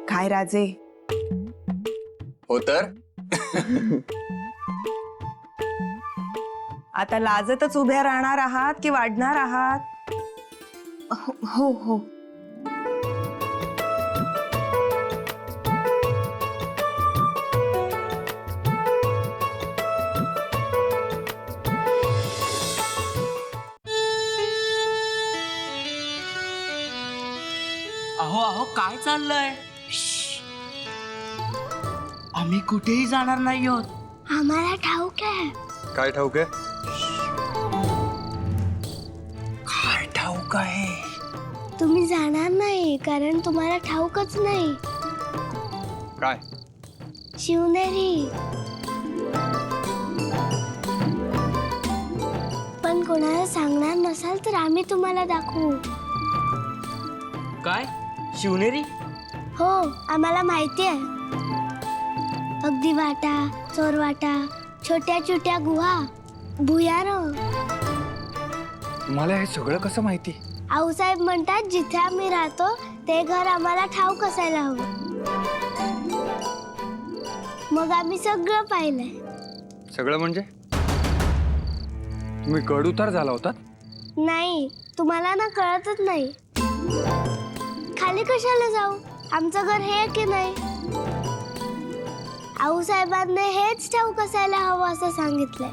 काय राजे? हो तर. आता लाजतच उभ्या राहणार आहात की वाढणार आहात? हो हो. अहो अहो, काय चाललंय? आम्ही कुठेही जाणार नाही आहोत. आम्हाला ठाऊक आहे. काय ठाऊक आहे? काय ठाऊक आहे? तुम्ही जाणार नाही कारण तुम्हाला ठाऊकच नाही. काय? शिवनेरी. पण कोणाला सांगणार नसाल तर आम्ही तुम्हाला दाखवू. काय? शिवनेरी? हो, आम्हाला माहिती आहे. अगदी वाटा, चोरवाटा, छोट्या छोट्या गुहा, भुयारं. तुम्हाला हे सगळं कसं माहिती? आऊसाहेब म्हणतात जिथे आम्ही राहतो ते घर आम्हाला ठाऊक असायला हवं. मग आम्ही सगळं पाहिलंय. सगळं म्हणजे तुम्ही गड उतार झाला होता? नाही, तुम्हाला ना कळतच नाही. खाली कशाला जाऊ? आमचं घर हे की नाही? आऊसाहेबांनी हेच ठाऊक असायला हवं असं सांगितलंय.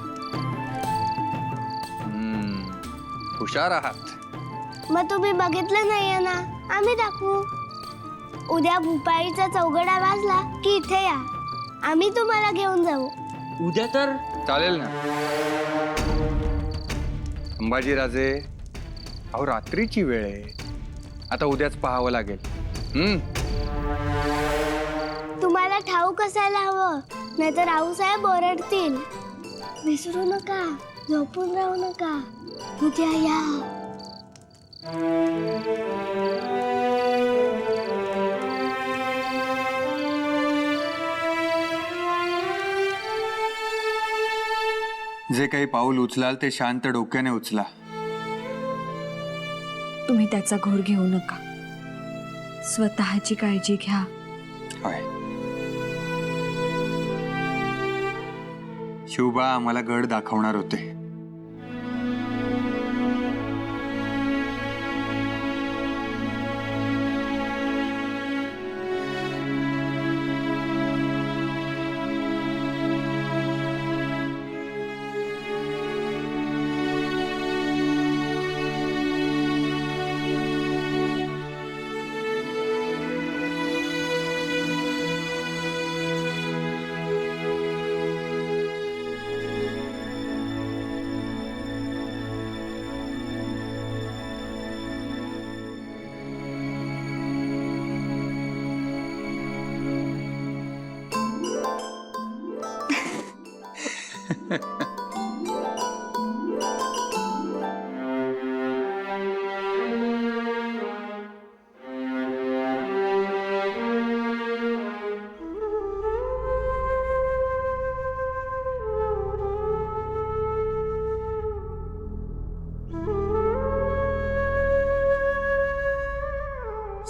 हुशार आहात. मग तुम्ही बघितलं नाहीये ना, आम्ही दाखवू. उद्या भुपाईचा चौघडा वाजला की इथे या, आम्ही तुम्हाला घेऊन जाऊ. उद्या तर चालेल ना. संभाजीराजे, अहो रात्रीची वेळ आहे, आता उद्याच पाहावं लागेल. तुम्हाला ठाऊक असायला हवं, नाहीतर आऊसाहेब ओरडतील. विसरू नका, झोपून राहू नका, उद्या या. जे काही पाऊल उचलाल ते शांत डोक्याने उचला. तुम्ही त्याचा घोर घेऊ नका, स्वतःची काळजी घ्या. होय. शिवबा आम्हाला गड दाखवणार होते.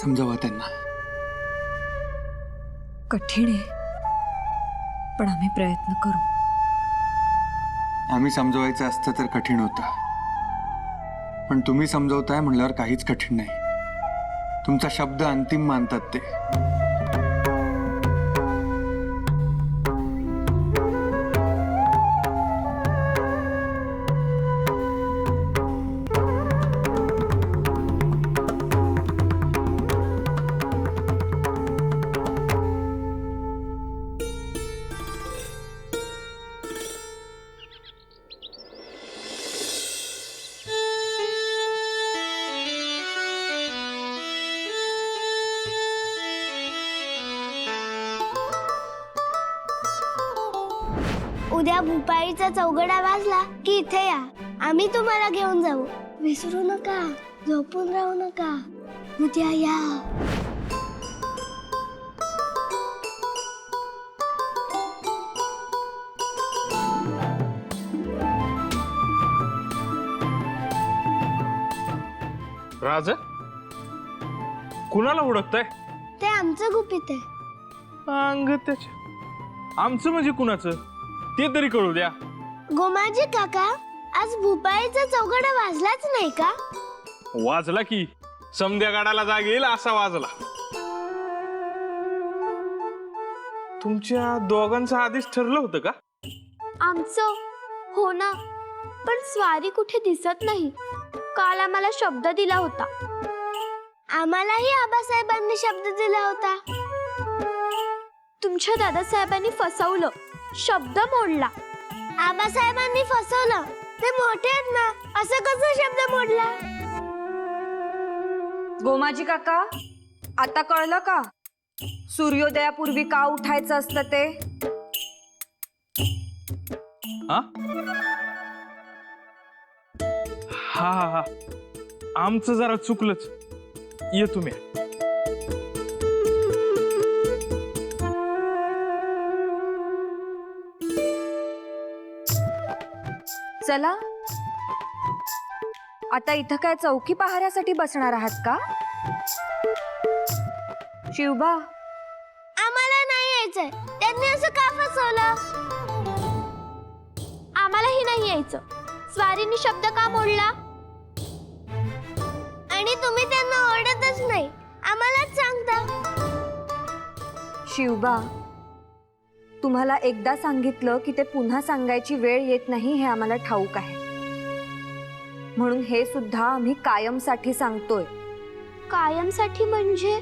समजावा त्यांना. कठीण आहे, पण आम्ही प्रयत्न करू. आम्ही समजवायचं असतं तर कठीण होतं, पण तुम्ही समजवताय म्हणल्यावर काहीच कठीण नाही. तुमचा शब्द अंतिम मानतात ते. उद्या भुपाईचा चौघडा वाजला की इथे या, आम्ही तुम्हाला घेऊन जाऊ. विसरू नका, झोपून राहू नका, उद्या या. राज, कुणाला ओळखताय? ते आमचं गुपित आहे. अंग त्याच्या आमचं म्हणजे कुणाचं ते तरी कळू द्या. गोमाजी काका, आज भुपाईचा चौघडा वाजलाच नाही का? वाजला की, समध्या गाडाला जाग येईल असा वाजला. तुमच्या दोघांचं आधीच ठरलं होतं का? आमचं हो ना, पण स्वारी कुठे दिसत नाही. काल आम्हाला शब्द दिला होता. आम्हालाही आबासाहेबांनी शब्द दिला होता. तुमच्या दादासाहेबांनी फसवलं, शब्द मोडला. आबासाहेबांनी फसवलं, ते मोठे आहेत ना, असं कसं शब्द मोडला? गोमाजी काका, आता कळलं का सूर्योदयापूर्वी का उठायचं असतं ते? हा हा हा, आमचं जरा चुकलंच. ये तुम्ही. चला, आता इथं काय चौकी पहाऱ्यासाठी बसणार आहात का? शिवबा, आम्हाला नाही यायचंय. त्यांनी असं का फसवलं? आम्हालाही नाही यायचं. स्वारीनी शब्द का मोडला? आणि तुम्ही त्यांना ओरडतच नाही, आम्हालाच सांगता. शिवबा, तुम्हाला एकदा सांगितलं की ते पुन्हा सांगायची वेळ येत नाही हे आम्हाला ठाऊक आहे. म्हणून हे सुद्धा आम्ही कायमसाठी सांगतोय. कायमसाठी म्हणजे?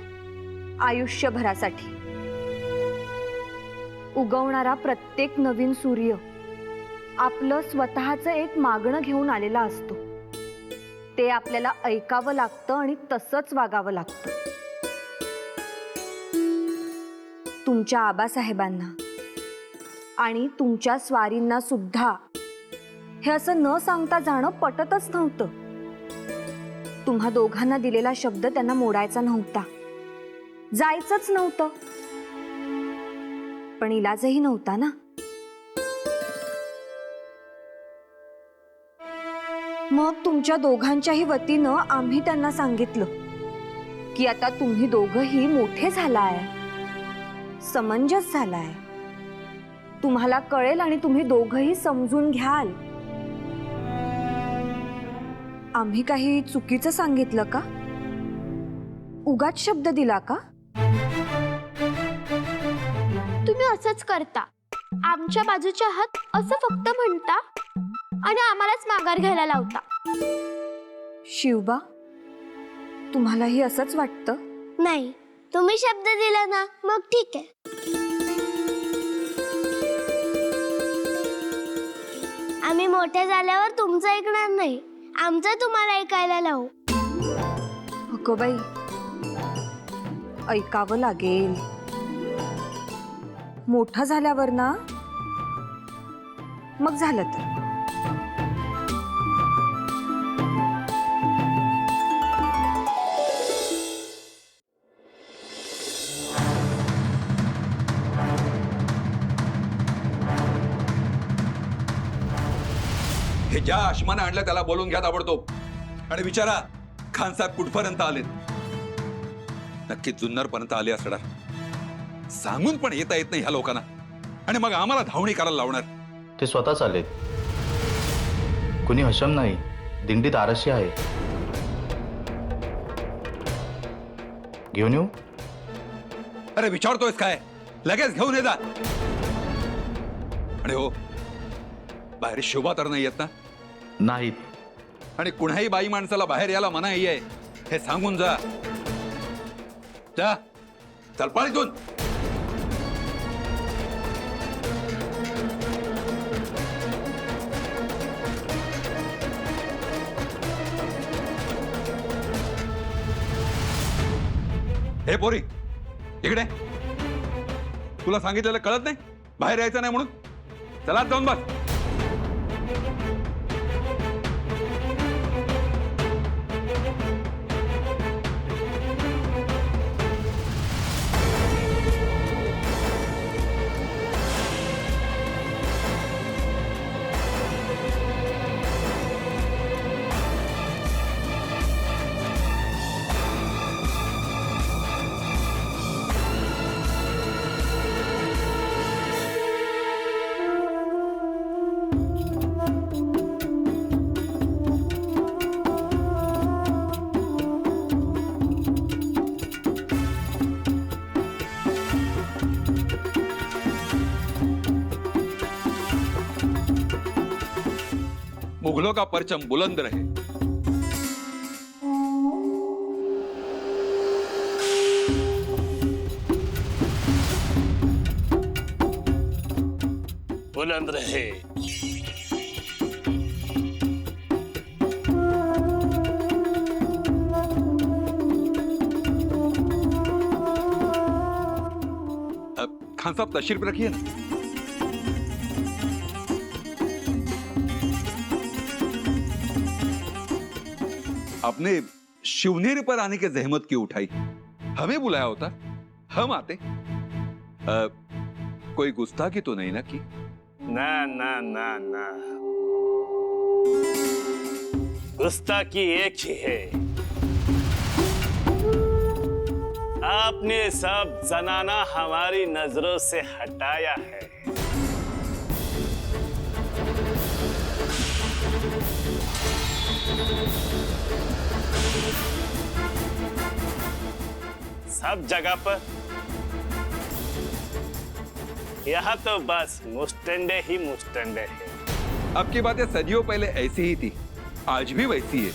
आयुष्यभरासाठी. उगवणारा प्रत्येक नवीन सूर्य आपलं स्वतःचं एक मागणं घेऊन आलेला असतो. ते आपल्याला ऐकावं लागतं आणि तसंच वागावं लागतं. तुमच्या आबासाहेबांना आणि तुमच्या स्वारींना सुद्धा हे असं न सांगता जाणं पटतच नव्हतं. तुम्हा दोघांना दिलेला शब्द त्यांना मोडायचा नव्हता, जायचंच नव्हतं. पण इलाजही नव्हता ना. मग तुमच्या दोघांच्याही वतीनं आम्ही त्यांना सांगितलं की आता तुम्ही दोघंही मोठे झालाय, समंजस झालाय. तुम्हाला कळेल आणि तुम्ही दोघंही समजून घ्याल. आम्ही काही चुकीचं सांगितलं का? उगाच शब्द दिला का? तुम्ही असंच करता. आमच्या बाजूचे आहात असं फक्त म्हणता आणि आम्हालाच माघार घ्यायला लावता. शिवबा, तुम्हालाही असंच वाटतं? नाही, तुम्ही शब्द दिला ना, मग ठीक आहे. आम्ही मोठे झाल्यावर तुमचं ऐकणार नाही, आमचं तुम्हाला ऐकायला लावू. अगं बाई, ऐकावं लागेल. मोठं झाल्यावर ना, मग झालं तर. हे ज्या आशमाने आणलं त्याला बोलून घ्या ताबडतोब आणि विचारा खान साहेब कुठपर्यंत आलेत. नक्की जुन्नर पर्यंत आले असणार. सांगून पण येता येत नाही ह्या लोकांना आणि मग आम्हाला धावणी करायला लावणार. ते स्वतःच आलेत. कुणी हशम नाही, दिंडीत आरशी आहे. घेऊन येऊ? अरे विचारतोयस काय? लगेच घेऊन ये जा. आणि हो, बाहेर शोभा तर नाही येत ना? नाहीत. आणि कुणाही बाई माणसाला बाहेर यायला मनाई आहे हे सांगून जा. जा, चल पाळीतून. हे पोरी इकडे. तुला सांगितलेलं कळत नाही? बाहेर यायचं नाही म्हणून. चला जाऊन बस. मुगलों का परचम बुलंद रहे. बुलंद रहे. खान साहब तशरीफ रखिए ना. आपने शिवनेरी पर आने की जहमत क्यों उठाई? हमें बुलाया होता, हम आते. कोई गुस्ताखी तो नहीं ना की? ना ना ना ना, गुस्ताखी एक ही है. आपने सब जनाना हमारी नजरों से हटाया है। सब जगह पर यहाँ तो बस मुस्टंडे ही मुस्टंडे है। आपकी बातें सदियों पहले ऐसी ही थी, आज भी वैसी है।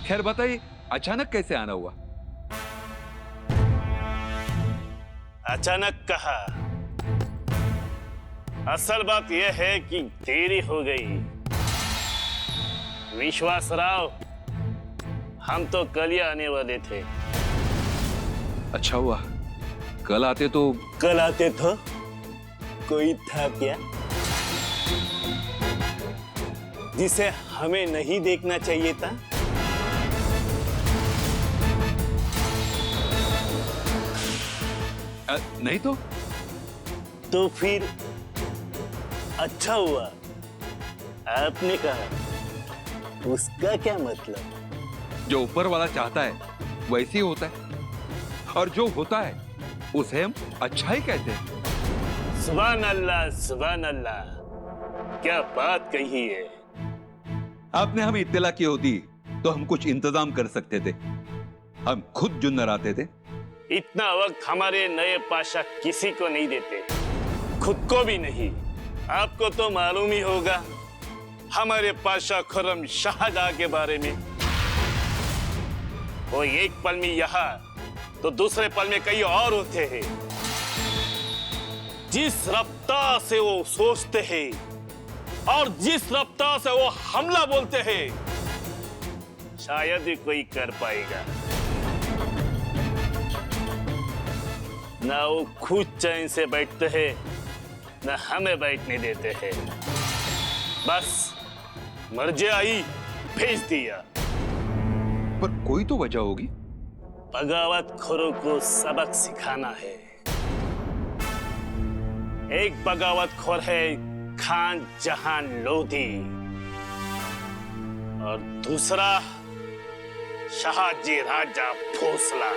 खैर बताइए, अचानक कैसे आना हुआ? अचानक कहा, असल बात यह है कि देरी हो गई। विश्वास राव, हम तो कल ही आने वाले थे। अच्छा हुआ, कल आते तो। कल आते तो कोई था क्या जिसे हमें नहीं देखना चाहिए था? नहीं तो फिर अच्छा हुआ आपने कहा। उसका क्या मतलब? जो ऊपर वाला चाहता है वैसे ही होता है, और जो होता है उसे हम अच्छा ही कहते हैं। सुभान अल्लाह, सुभान अल्लाह, क्या बात कही है। आपने हमें इत्तला की होती तो हम कुछ इंतजाम कर सकते थे। हम खुद जुन्नर आते थे। इतना वक्त हमारे नए पाशा किसी को नहीं देते, खुद को भी नहीं। आपको तो मालूम ही होगा हमारे पाशा खुर्रम शाहजहां के बारे में। वो एक पल में यहाँ तो दूसरे पल में कहीं और होते हैं। जिस रफ्तार से वो सोचते हैं और जिस रफ्तार से वो हमला बोलते हैं, शायद ही कोई कर पाएगा। ना वो खुद चैन से बैठते हैं, ना हमें बैठने देते हैं। बस मर्जी आई, भेज दिया। पर कोई तो वजह होगी। बगावत खोरों को सबक सिखाना है। एक बगावत खोर है खान जहान लोधी, और दूसरा शाहजी राजा भोसला।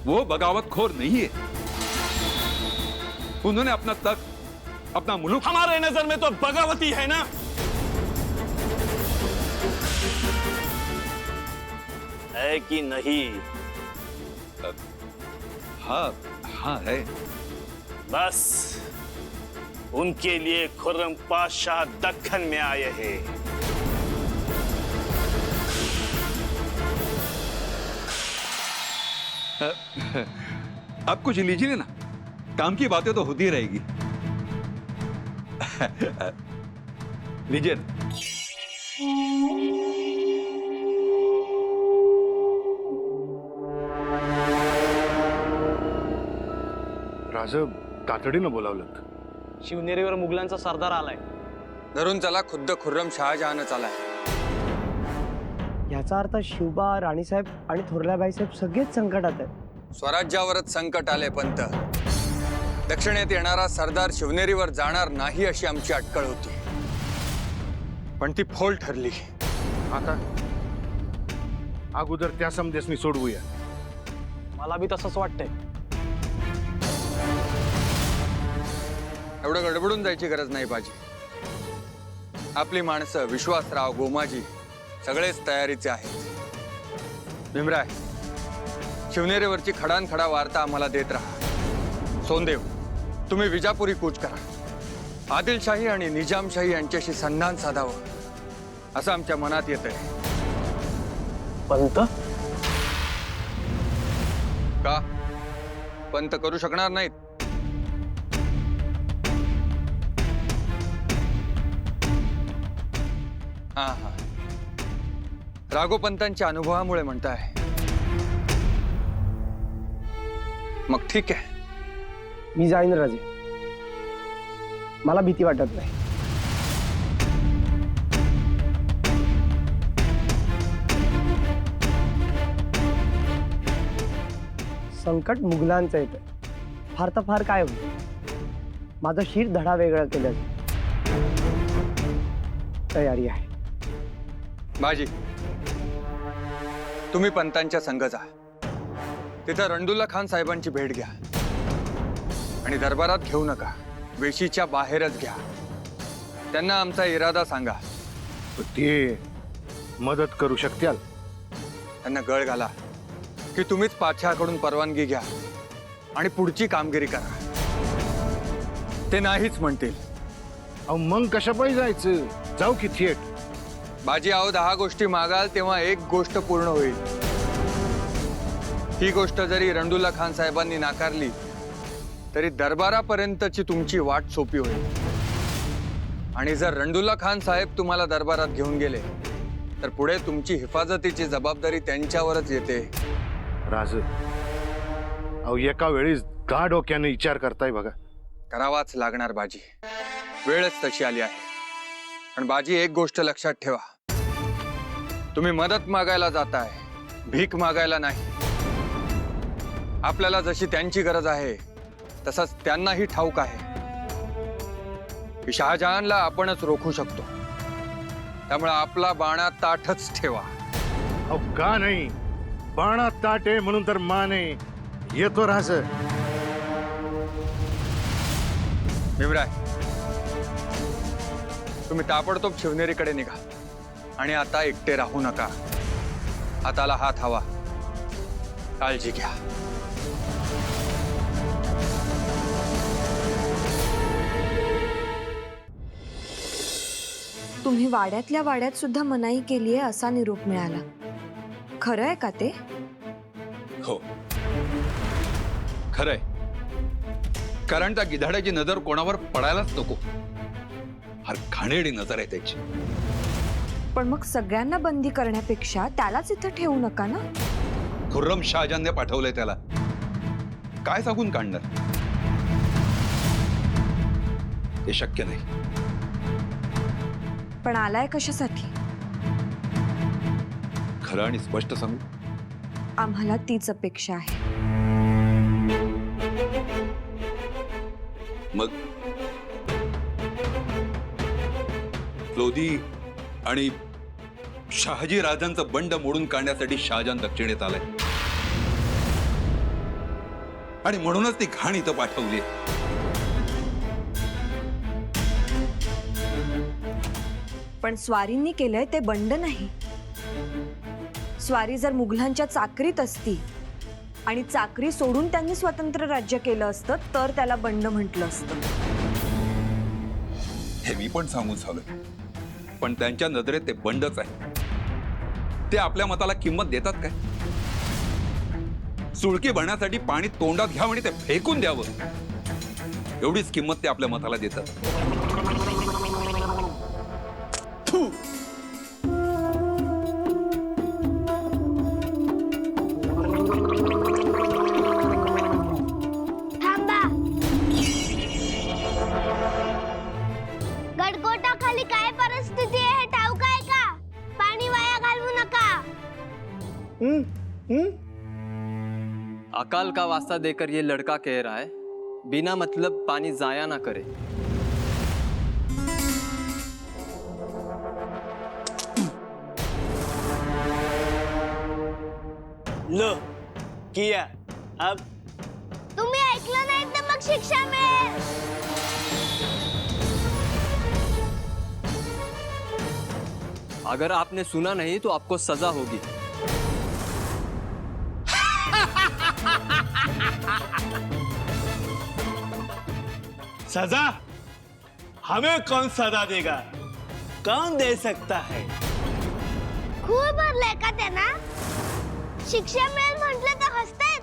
वो बगावत खोर नहीं है। उन्होंने अपना तख्त, अपना मुल्क। हमारे नजर में तो बगावती है ना। है कि नहीं? हाँ हाँ है। बस उनके लिए खुर्रम पाशाह दक्खन में आए हैं। अब कुछ लीजिए ना, काम की बातें तो होती रहेगी। लीजिए ना। राजब, तातडीनं बोलावलं। शिवनेरीवर मुघलांचा सरदार आलाय। धरून चला, खुद्द खुर्रम शहाजहानच आलाय। याचा अर्थ शिवबा, राणीसाहेब आणि थोरल्याबाई साहेब सगळेच संकटात आहेत। स्वराज्यावरच संकट आले पंत। दक्षिणेत येणारा सरदार शिवनेरीवर जाणार नाही अशी आमची अटकळ होती, पण ती फोल ठरली। आता अगोदर त्या समदेशनी सोडवूया। मला बी तसंच वाटतंय। एवढं गडबडून जायची गरज नाही पाहिजे। आपली माणसं विश्वासराव, गोमाजी सगळेच तयारीचे आहेत। भीमराय, शिवनेरीवरची खडानखडा वार्ता आम्हाला देत राहा। सोनदेव, तुम्ही विजापुरी कूच करा। आदिलशाही आणि निजामशाही यांच्याशी संधान साधावं असं आमच्या मनात येतंय। पंत का पंत करू शकणार नाहीत? हा हा, राघोपंतांच्या अनुभवामुळे म्हणताय। मग ठीक आहे, मी जाईन राजे, मला भीती वाटत नाही। संकट मुघलांचं येतं, फार तर फार काय होईल? माझा शीर धडा वेगळा केला। तयारी आहे. बाजी, तुम्ही पंतांच्या संघ जा. तिथं रणदुल्ला खान साहेबांची भेट घ्या आणि दरबारात घेऊ नका, वेशीच्या बाहेरच घ्या. त्यांना आमचा इरादा सांगा. ते मदत करू शकतील. त्यांना गळ घाला की तुम्हीच पाठ्याकडून परवानगी घ्या आणि पुढची कामगिरी करा. ते नाहीच म्हणतील. अहो मग कशा पाहिजे जायचं? जाऊ की थेट. बाजी, अहो 10 गोष्टी मागाल तेव्हा एक गोष्ट पूर्ण होईल. ही गोष्ट जरी रणदुल्ला खान साहेबांनी नाकारली तरी दरबारापर्यंतची तुमची वाट सोपी होईल. आणि जर रणदुल्ला खान साहेब तुम्हाला दरबारात घेऊन गेले तर पुढे तुमची हिफाजतीची जबाबदारी त्यांच्यावरच येते. राज, अहो एका वेळेस 10 डोक्याने विचार करताय बघा. करावाच लागणार बाजी, वेळच तशी आली आहे. पण बाजी, एक गोष्ट लक्षात ठेवा, तुम्ही मदत मागायला जाताय, भीक मागायला नाही. आपल्याला जशी त्यांची गरज आहे तसंच त्यांनाही ठाऊक आहे की शहाजहानला आपणच रोखू शकतो. त्यामुळे आपला बाणा ताठच ठेवा. अहो का नाही, बाणात ताट आहे म्हणून तर माने येतो. राज, भीमराय, तुम्ही ताबडतोब शिवनेरीकडे निघा आणि आता एकटे राहू नका. हाताला हात हवा, काळजी घ्या. तुम्ही वाड्यातल्या वाड्यात सुद्धा मनाई केली आहे असा निरोप मिळाला. खरं आहे का ते? हो, खरंय. कारण त्या गिधाड्याची नजर कोणावर पडायलाच नको. हर घाणेरडी नजर आहे त्याची. पण मग सगळ्यांना बंदी करण्यापेक्षा त्यालाच इथं ठेवू नका ना. खुर्रम शहाजहानने पाठवलंय त्याला, काय सांगून काढणार? ते शक्य नाही. पण आलाय कशासाठी? खरं आणि स्पष्ट सांगू, आम्हाला तीच अपेक्षा आहे. मग लोधी आणि शहाजी राजांचं बंड मोडून काढण्यासाठी शहाजहान दक्षिणेत आलाय आणि म्हणूनच ती घाण इथं पाठवली. पण स्वारींनी केलंय ते बंड नाही. स्वारी जर मुघलांच्या चाकरीत असती आणि चाकरी सोडून त्यांनी स्वतंत्र राज्य केलं असतं तर त्याला बंड म्हटलं असतं. हे मी पण सांगून झालोय, पण त्यांच्या नजरेत ते बंडच आहे. ते आपल्या मताला किंमत देतात काय? सुळकी भरण्यासाठी पाणी तोंडात घ्यावं आणि ते फेकून द्यावं, एवढीच किंमत ते आपल्या मताला देतात. थांबा. गडकोटा खाली काय परिस्थिती आहे हे ठाऊक आहे का? पाणी वाया घालवू नका. अकाल का वास्ता देकर ये लड़का कह रहा है, बिना मतलब पानी जाया ना करे. लो किया. अब तुम्ही ऐकलं नाही तर मग शिक्षा मिळेल. अगर आपने सुना नहीं तो आपको सजा होगी. सजा? हमें कौन सजा देगा? कौन दे सकता है? खूप भरलंय का त्यांना? शिक्षा मिळेल म्हटलं तर हसतायत.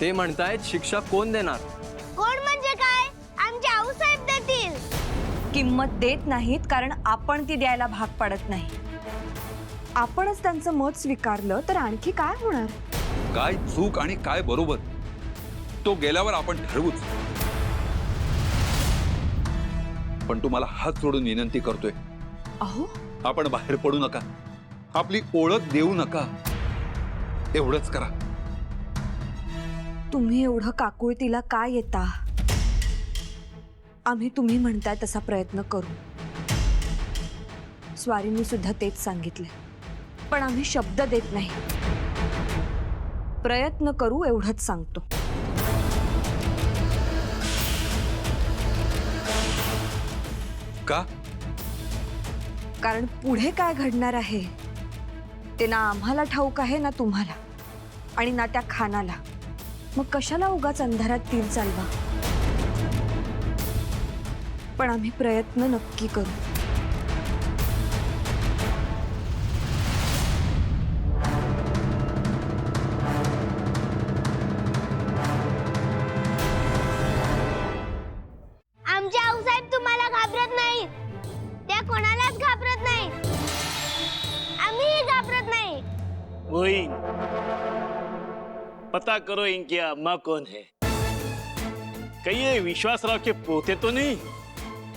ते म्हणतायत शिक्षा कोण देणार? कोण म्हणजे काय? आमचे आऊसाहेब देतील. किंमत देत नाहीत कारण आपण ती द्यायला भाग पडत नाही. आपणच त्यांचं मत स्वीकारलं तर आणखी काय होणार? काय चूक आणि काय बरोबर तो गेल्यावर आपण ठरवूच. पण तुम्हाला हात सोडून विनंती करतोय, अहो आपण बाहेर पडू नका, आपली ओळख देऊ नका, एवढंच करा. तुम्ही एवढं काकुळतीला काय येता? आम्ही तुम्ही म्हणताय तसा प्रयत्न करू. स्वारींनी सुद्धा तेच सांगितले, पण आम्ही शब्द देत नाही. प्रयत्न करू एवढंच सांगतो. का? कारण पुढे काय घडणार आहे ते ना आम्हाला ठाऊक आहे ना तुम्हाला, आणि ना त्या खानाला. मग कशाला उगाच अंधारात तीर चालवा. पण आम्ही प्रयत्न नक्की करू. आमचे आऊसाहेब तुम्हाला घाबरत नाही, त्या कोणालाच घाबरत नाही, आम्हीही घाबरत नाही. मोइन, पता करो इनकी अम्मा कौन है. कहीं ये विश्वासराव के पोते तो नहीं?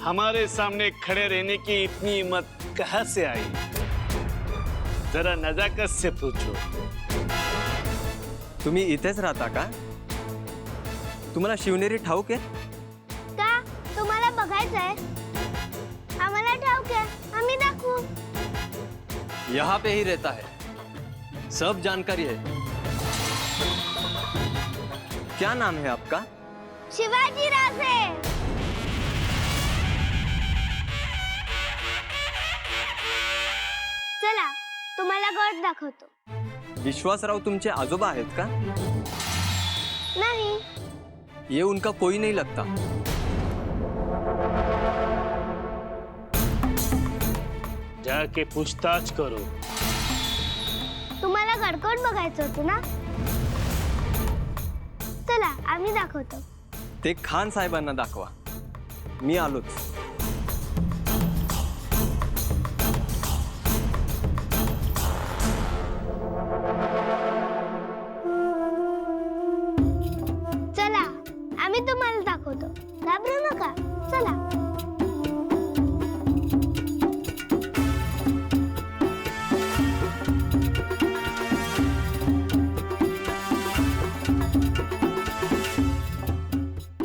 हमारे सामने खड़े रहने की इतनी हिम्मत कहां से आई? जरा नजाकत से पूछो. तुम्ही इथेच राहता का? तुम्हाला शिवनेरी ठाऊक आहे? का तुम्हाला बघायचंय? आम्हाला ठाऊक आहे, आम्ही दाखवू. यहाँ पे ही रहता है, सब जानकारी है. क्या नाम है आपका? शिवाजी राजे. चला तुम्हाला गड दाखवतो. विश्वासराव तुमचे आजोबा आहेत का? नाही. ये उनका कोई नहीं लगता. जाके पूछताछ करो. तुम्हाला गडकोट बघायचं होतं ना? चला आम्ही दाखवतो. ते खान साहेबांना दाखवा, मी आलोच. चला आम्ही तुम्हाला दाखवतो, घाबरू नका. चला.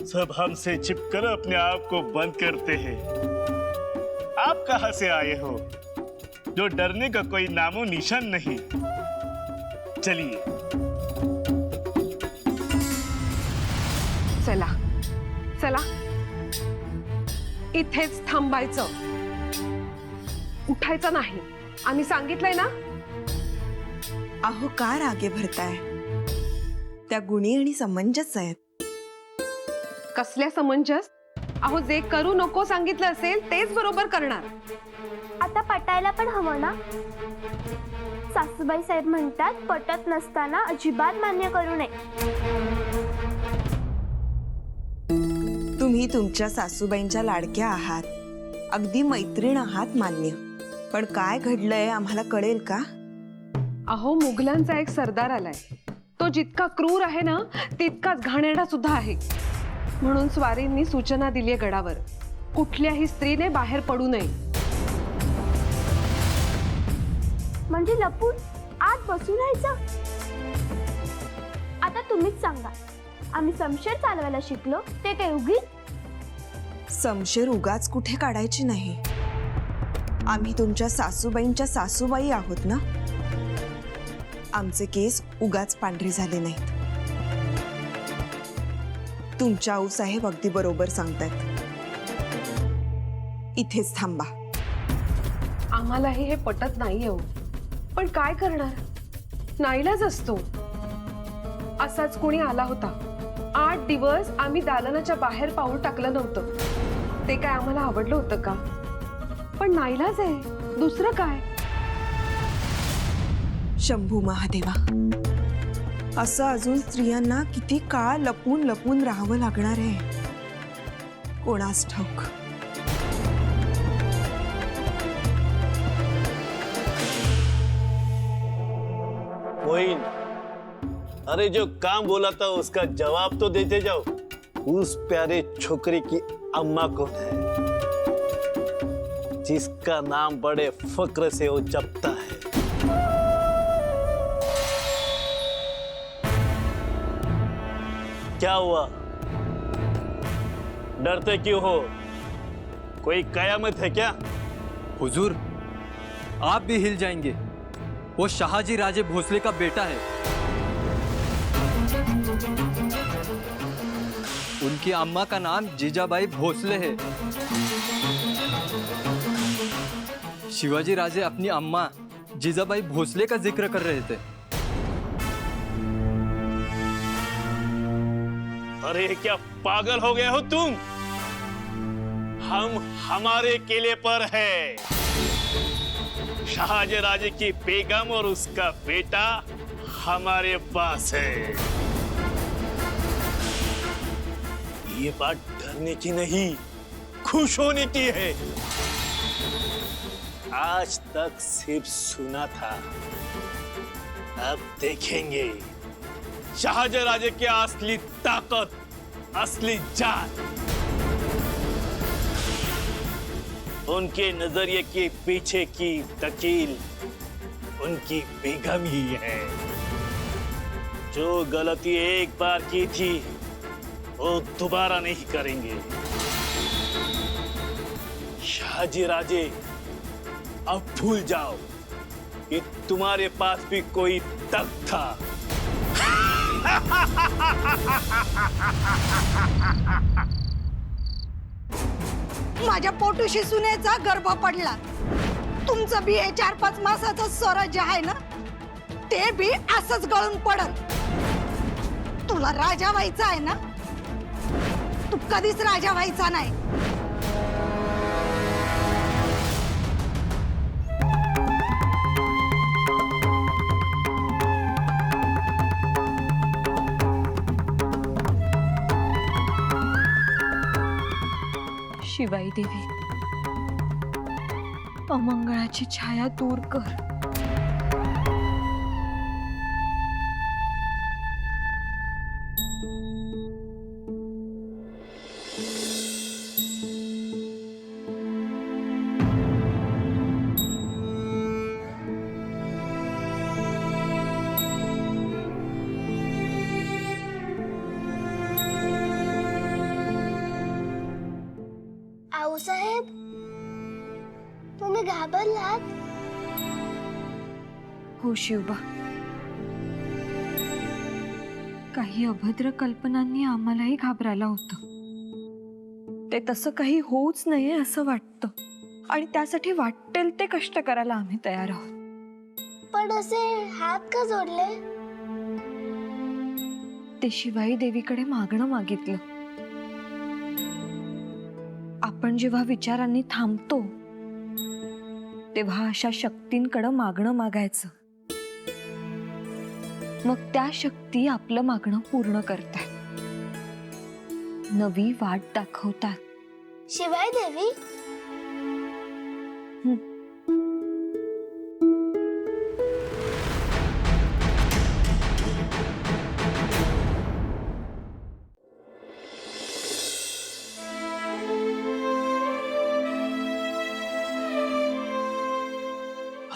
सब हमसे छिपकर अपने आप को बंद करते हैं. आप कहां से आए हो जो डरने का कोई नामो निशान नहीं? चलिए. चला चला, इथेच थांबायचं, उठायचं नाही. आम्ही सांगितलंय ना. अहो का रागे भरताय? त्या गुणी आणि समंजस आहेत. कसल्या समंजस? अहो जे करू नको सांगितलं असेल तेच बरोबर करणार. आता पटायला पण हवं ना. सासूबाई साहेब म्हणतात पटत नसताना अजिबात मान्य करू नये. तुम्ही तुमच्या सासूबाईंच्या लाडक्या आहात, अगदी मैत्रीण आहात मान्य, पण काय घडलंय आम्हाला कळेल का? अहो मुघलांचा एक सरदार आलाय, तो जितका क्रूर आहे ना तितकाच घाणेरडा सुद्धा आहे. म्हणून स्वारींनी सूचना दिली आहे गडावर, कुठल्याही स्त्रीने बाहेर पडू नये. म्हणजे लपून आत बसून राहायचं? आता तुम्हीच सांगा, आम्ही समशेर चालवायला शिकलो ते काय उगीच? समशेर उगाच कुठे काढायची नाही. आम्ही तुमच्या सासूबाईंच्या सासूबाई आहोत ना. आमचे केस उगाच पांढरे झाले नाहीत. तुमच्या आऊसाहेब अगदी बरोबर सांगतात. इथेच थांबा. आम्हालाही हे पटत नाही हो, पण काय करणार, नाईलाज असतो. असाच कोणी आला होता. 8 दिवस आम्ही दालनाच्या बाहेर पाऊल टाकलं नव्हतं. ते काय आम्हाला आवडलं होतं का? पण नाईलाज आहे, दुसरं काय. शंभू महादेवा, असं अजून स्त्रियांना किती काळ लपून लपून राहावं लागणार आहे कोणास ठाऊक. मोइन, अरे जो काम बोला था उसका जवाब तो देते जाओ. उस प्यारे छोकरी की अम्मा कौन है जिसका नाम बड़े फक्र से वो जपता है? क्या हुआ? डरते क्यों हो? कोई कयामत है क्या? हुजूर, आप भी हिल जाएंगे। वो शाहजी राजे भोसले का बेटा है। उनकी अम्मा का नाम जीजाबाई भोसले है। शिवाजी राजे अपनी अम्मा जीजाबाई भोसले का जिक्र कर रहे थे। अरे क्या पागल हो गए हो तुम? हम हमारे किले पर है। शाहजहां राजे की बेगम और उसका बेटा हमारे पास है। ये बात डरने की नहीं, खुश होने की है। आज तक सिर्फ सुना था, अब देखेंगे शाहजहां राजे की असली ताकत, असली जान। उनके नजरिए के पीछे की तकील उनकी बेगम ही है। जो गलती एक बार की थी वो दोबारा नहीं करेंगे। शाहजी राजे, अब भूल जाओ कि तुम्हारे पास भी कोई तख्त था। माझ्या पोटूशी सुनेचा गर्भ पडला। तुमचं बी हे 4-5 मासाचं स्वराज्य जे आहे ना, ते बी असंच गळून पडल। तुला राजा व्हायचा आहे ना, तू कधीच राजा व्हायचा नाही। शिवाई देवी, अमंगळाची छाया दूर कर। आऊसाहेब, तुम्ही घाबरलात? हो शिवबा, काही अभद्र कल्पनांनी आम्हालाही घाबरायला होतं। ते तसं काही होऊच नये असं वाटतं, आणि त्यासाठी वाटेल ते कष्ट करायला आम्ही तयार आहोत। पण असे हात का जोडले? ते शिवाई देवीकडे मागणं मागितलं। आपण जेव्हा विचारांनी थांबतो तेव्हा अशा शक्तींकडे मागणं मागायचं, मग त्या शक्ती आपलं मागणं पूर्ण करतात, नवी वाट दाखवतात। शिवाई देवी,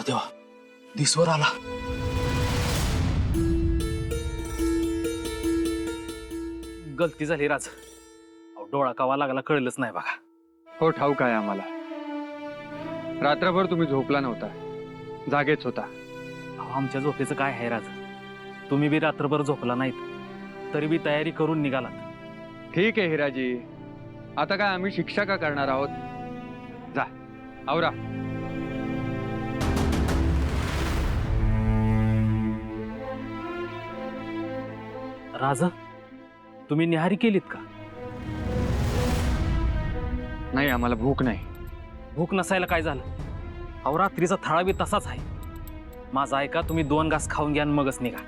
देवा, दिसवर आला। गलती झाली राज, डोळा कावा लागला कळलंच नाही बघा। हो, ठाऊक आहे आम्हाला। रात्रभर तुम्ही झोपला नव्हता, जागेच होता। आमच्या झोपेचं काय आहे राज? तुम्ही बी रात्रभर झोपला नाहीत, तरी बी तयारी करून निघालात। ठीक आहे हिराजी, आता काय आम्ही शिक्षा का करणार आहोत? जा, आवरा। राजा, तुम्ही निहारी केलीत का? नाही, आम्हाला भूक नाही। भूक नसायला काय झालं? अहो, रात्रीचा थाळा बी तसाच आहे। माझा ऐका, तुम्ही 2 घास खाऊन घ्या आणि मगच निघा।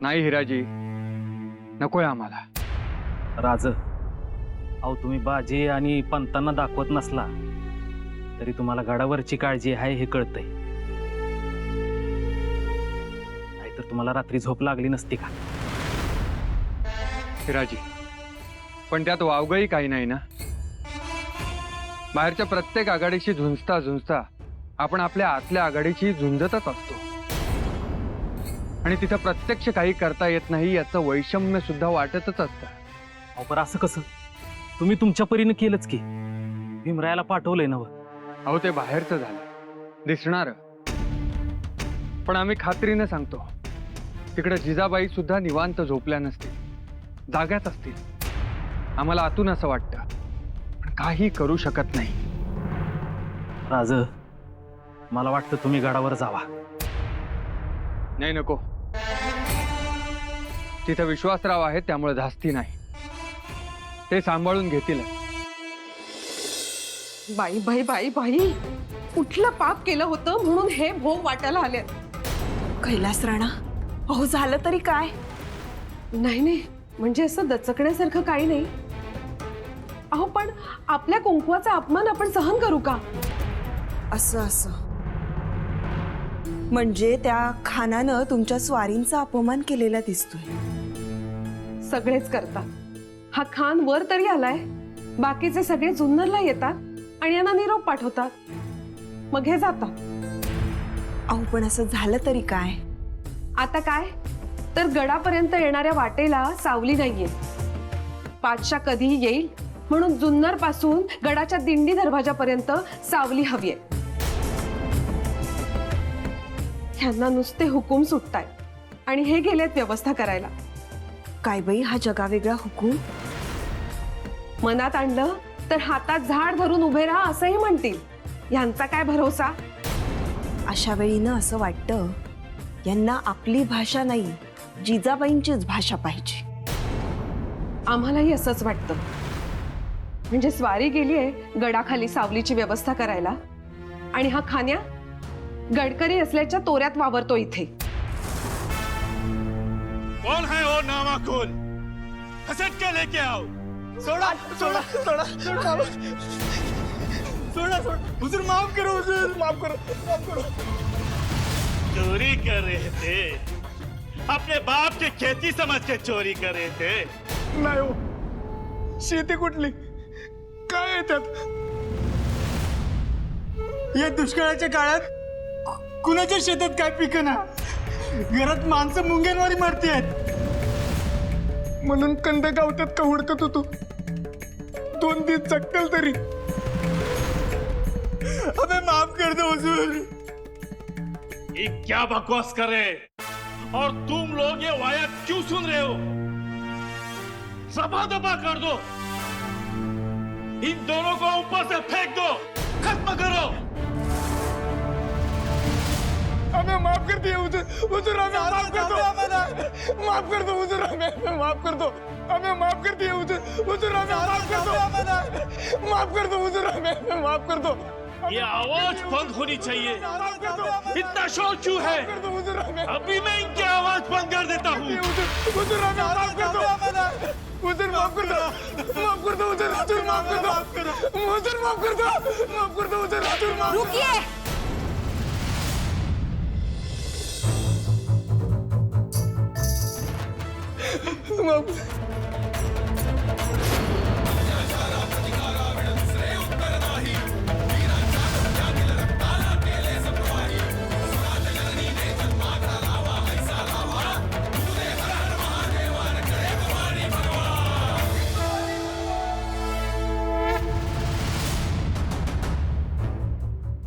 नाही हिराजी, नकोय आम्हाला। राज, अहो तुम्ही बाजी आणि पंतांना दाखवत नसला तरी तुम्हाला गडावरची काळजी आहे हे कळतंय। नाहीतर तुम्हाला रात्री झोप लागली नसती का? हिराजी, पण त्यात वावगंही काही नाही ना। बाहेरच्या प्रत्येक आघाडीशी झुंजता झुंजता आपण आपल्या आतल्या आघाडीशी झुंजतच असतो, आणि तिथं प्रत्यक्ष काही करता येत नाही याचं वैषम्य सुद्धा वाटतच असतं। अहो, पण असं कसं? तुम्ही तुमच्या परीनं केलंच की। भीमरायाला पाठवलंय नव। अहो, ते बाहेरचं झालं, दिसणार। पण आम्ही खात्रीने सांगतो, तिकडे जिजाबाई सुद्धा निवांत झोपल्या नसतील, जाग्याच असतील. आम्हाला आतून असं वाटतं, पण काही करू शकत नाही. राज, मला वाटतं तुम्ही गडावर जावा. नाही, नको. तिथं विश्वासराव आहेत, त्यामुळे धास्ती नाही. ते सांभाळून घेतील. बाई बाई बाई बाई, कुठलं पाप केलं होतं म्हणून हे भोग वाटायला आले. कैलास राणा, अहो झालं तरी काय? नाही नाही, म्हणजे असं दचकण्यासारखं काही नाही. अहो पण आपल्या कुंकवाचा अपमान आपण सहन करू का? असं असं म्हणजे त्या खानानं तुमच्या स्वारींचा अपमान केलेला दिसतोय. सगळेच करतात. हा खान वर तरी आलाय, बाकीचे सगळे जुन्नरला येतात आणि यांना निरोप पाठवतात, मग हे जातात. अहो पण असं झालं तरी काय? आता काय तर गडापर्यंत येणाऱ्या वाटेला सावली नाहीये. पातशाह कधीही येईल म्हणून जुन्नर पासून गडाच्या दिंडी दरवाजापर्यंत सावली हवीये. ह्यांना नुसते हुकूम सुटतायत आणि हे गेलेत व्यवस्था करायला. काय बाई, हा जगावेगळा हुकूम? मनात आणलं तर हातात झाड धरून उभे राहा असंही म्हणतील. ह्यांचा काय भरोसा? अशा वेळी ना असं वाटतं, यांना आपली भाषा नाही, जिजाबाईंचीच भाषा पाहिजे. आम्हालाही असंच वाटतं. म्हणजे स्वारी गेलीये गडाखाली सावलीची व्यवस्था करायला आणि हा खान्या गडकरी असल्याच्या तोऱ्यात वावरतो इथे. कौन है वो नामाकुल? घसीट के लेके आओ. सोडा सोडा सोडा सोडा सोडा सोडा. हुजूर माफ करो, हुजूर माफ करो, माफ करो. चोरी कर रहे थे, अपने बाप की खेती समझ के चोरी कर रहे थे. नाही हो, शेती कुठली काय आहे त्यात? या दुष्काळाच्या काळात कुणाच्या शेतात काय पिकना, घरात माणसं मुंग्यांवारी मारती आहेत, म्हणून कंद गावतात का हुडकत होतो. 2 दिवस जगतील तरी. हमें माफ कर दो हुजूर. ये क्या बकवास कर रहे हैं? और तुम लोग ये वाया क्यों सुन रहे हो? दबा कर दो. इन दोनों को ऊपर से फेंक दो, खत्म करो. हमें माफ कर दिए हुजूर. हुजूर हमें माफ कर दो, माफ कर दो हुजूर, हमें माफ कर दो. हमें माफ कर दिए हुजूर. हुजूर हमें माफ कर दो, माफ कर दो हुजूर, हमें माफ कर दो. ये आवाज बंद होनी चाहिए. इतना शोर क्यों है? अभी मैं इनकी आवाज बंद कर देता हूँ. हुजूर हमें माफ कर दो, हुजूर माफ कर दो, माफ कर दो हुजूर, हुजूर माफ कर दो, हुजूर माफ कर दो, माफ कर दो हुजूर, हुजूर माफ. रुकिए.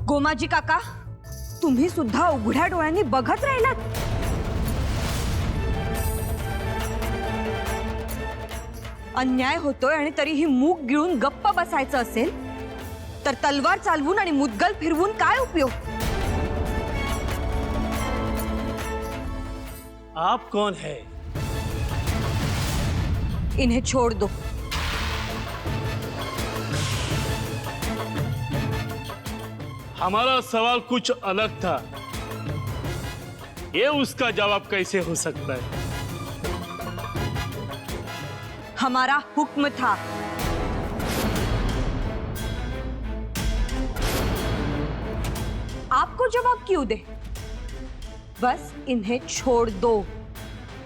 गोमाजी काका, तुम्ही सुद्धा उघड्या डोळ्यांनी बघत राहिलात. अन्याय होतोय आणि तरीही मूग गिळून गप्प बसायचं असेल तर तलवार चालवून आणि मुद्गल फिरवून काय उपयोग? आप कौन है? इन्हें छोड़ दो. हमारा सवाल कुछ अलग था. ये उसका जवाब कैसे हो सकता है? हमारा हुक्म था. आपको जवाब क्यों दे? बस इन्हें छोड़ दो.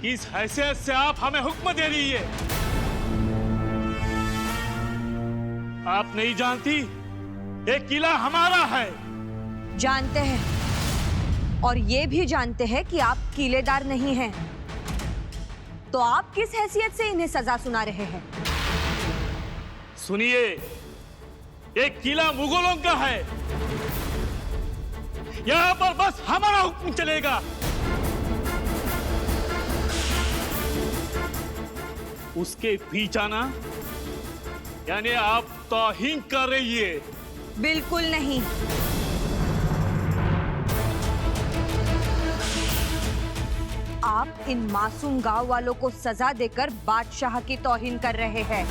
किस हैसियत से आप हमें हुक्म दे रही है? आप नहीं जानती ये किला हमारा है. जानते हैं और ये भी जानते हैं कि आप किलेदार नहीं हैं. तो आप किस हैसियत से इन्हें सजा सुना रहे हैं? सुनिए, ये किला मुगलों का है. यहाँ पर बस हमारा हुक्म चलेगा। उसके बीच आना यानी आप तौहीन कर रही है। बिल्कुल नहीं। आप इन मासूम गांव वालों को सजा देकर बादशाह की तौहीन कर रहे हैं।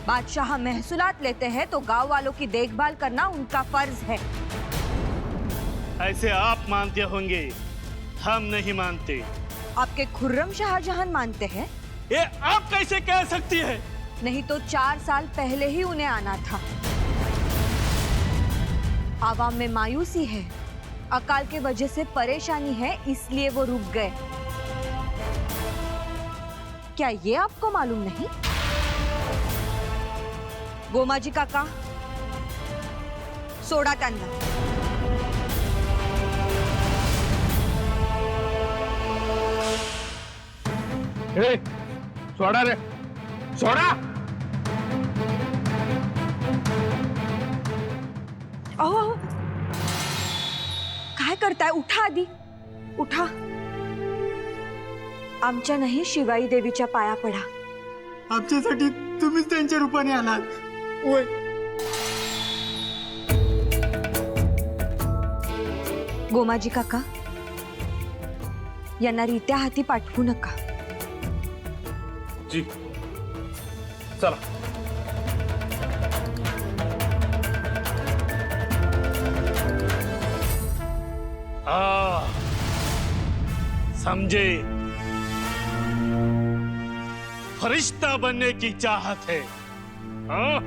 बादशाह महसूलात लेते हैं तो गांव वालों की देखभाल करना उनका फर्ज है। ऐसे आप मानते होंगे, हम नहीं मानते। आपके खुर्रम शाहजहां मानते हैं? ये आप कैसे कह सकती है? नहीं तो 4 साल पहले ही उन्हें आना था। आवाम में मायूसी है, अकाल के वजह से परेशानी है, इसलिए वो रुक गए। क्या ये आपको मालूम नहीं? गोमाजी काका, सोडा त्यांना। सोडा रे, सोडा। अहो, काय करताय? उठा आधी, उठा। आमच्या नाही शिवाई देवीच्या पाया पडा। आमच्यासाठी तुम्हीच त्यांच्या रूपाने आलात। ओय, गोमाजी काका, यांना रित्या हाती पाठवू नका। जी चला। समझे, फरिश्ता बनने की चाहत है। हाँ?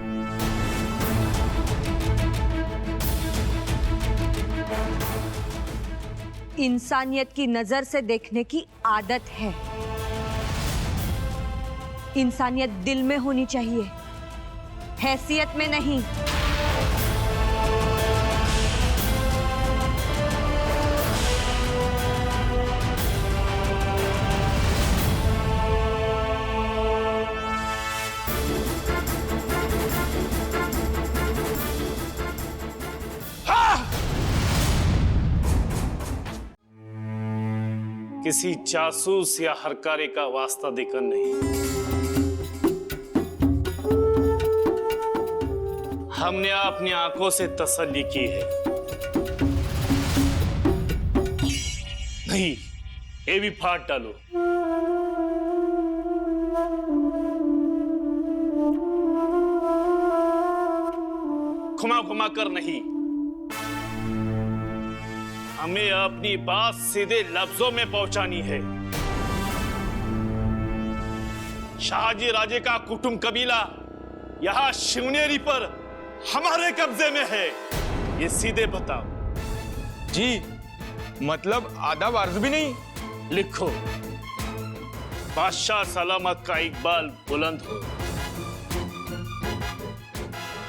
इंसानियत की नजर से देखने की आदत है। इंसानियत दिल में होनी चाहिए, हैसियत में नहीं। किसी जासूस या हरकारी का वास्ता देकर नहीं, हमने अपनी आंखों से तसल्ली की है। नहीं, ये भी फाड़ डालो। घुमा घुमा कर नहीं, हमें अपनी बात सीधे लफ्जों में पहुंचानी है। शाहजी राजे का कुटुंब कबीला यहां शिवनेरी पर हमारे कब्जे में है, ये सीधे बताओ। जी, मतलब आधा वार्ज भी नहीं? लिखो, बादशाह सलामत का इकबाल बुलंद हो,